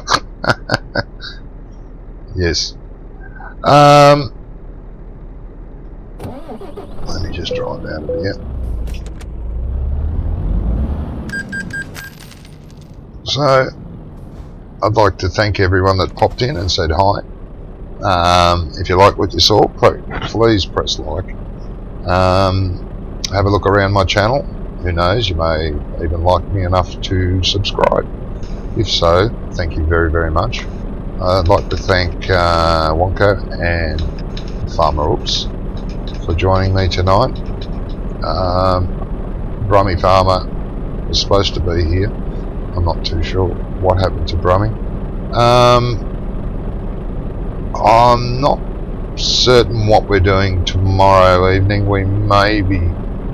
A: Yes. Let me just drive out of here. So, I'd like to thank everyone that popped in and said hi. If you like what you saw, please press like. Have a look around my channel. Who knows, you may even like me enough to subscribe. If so, thank you very, very much. I'd like to thank Wonka and Farmer Oops for joining me tonight. Brummy Farmer was supposed to be here. I'm not too sure what happened to Brummy. I'm not certain what we're doing tomorrow evening. We may be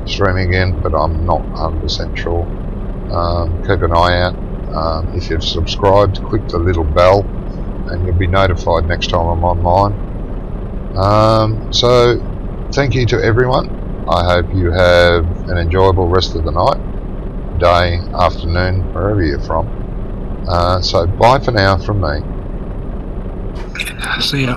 A: streaming again, but I'm not 100% sure. Keep an eye out. If you've subscribed, click the little bell and you'll be notified next time I'm online. So thank you to everyone. I hope you have an enjoyable rest of the night, day, afternoon, wherever you're from. So bye for now from me.
C: See ya.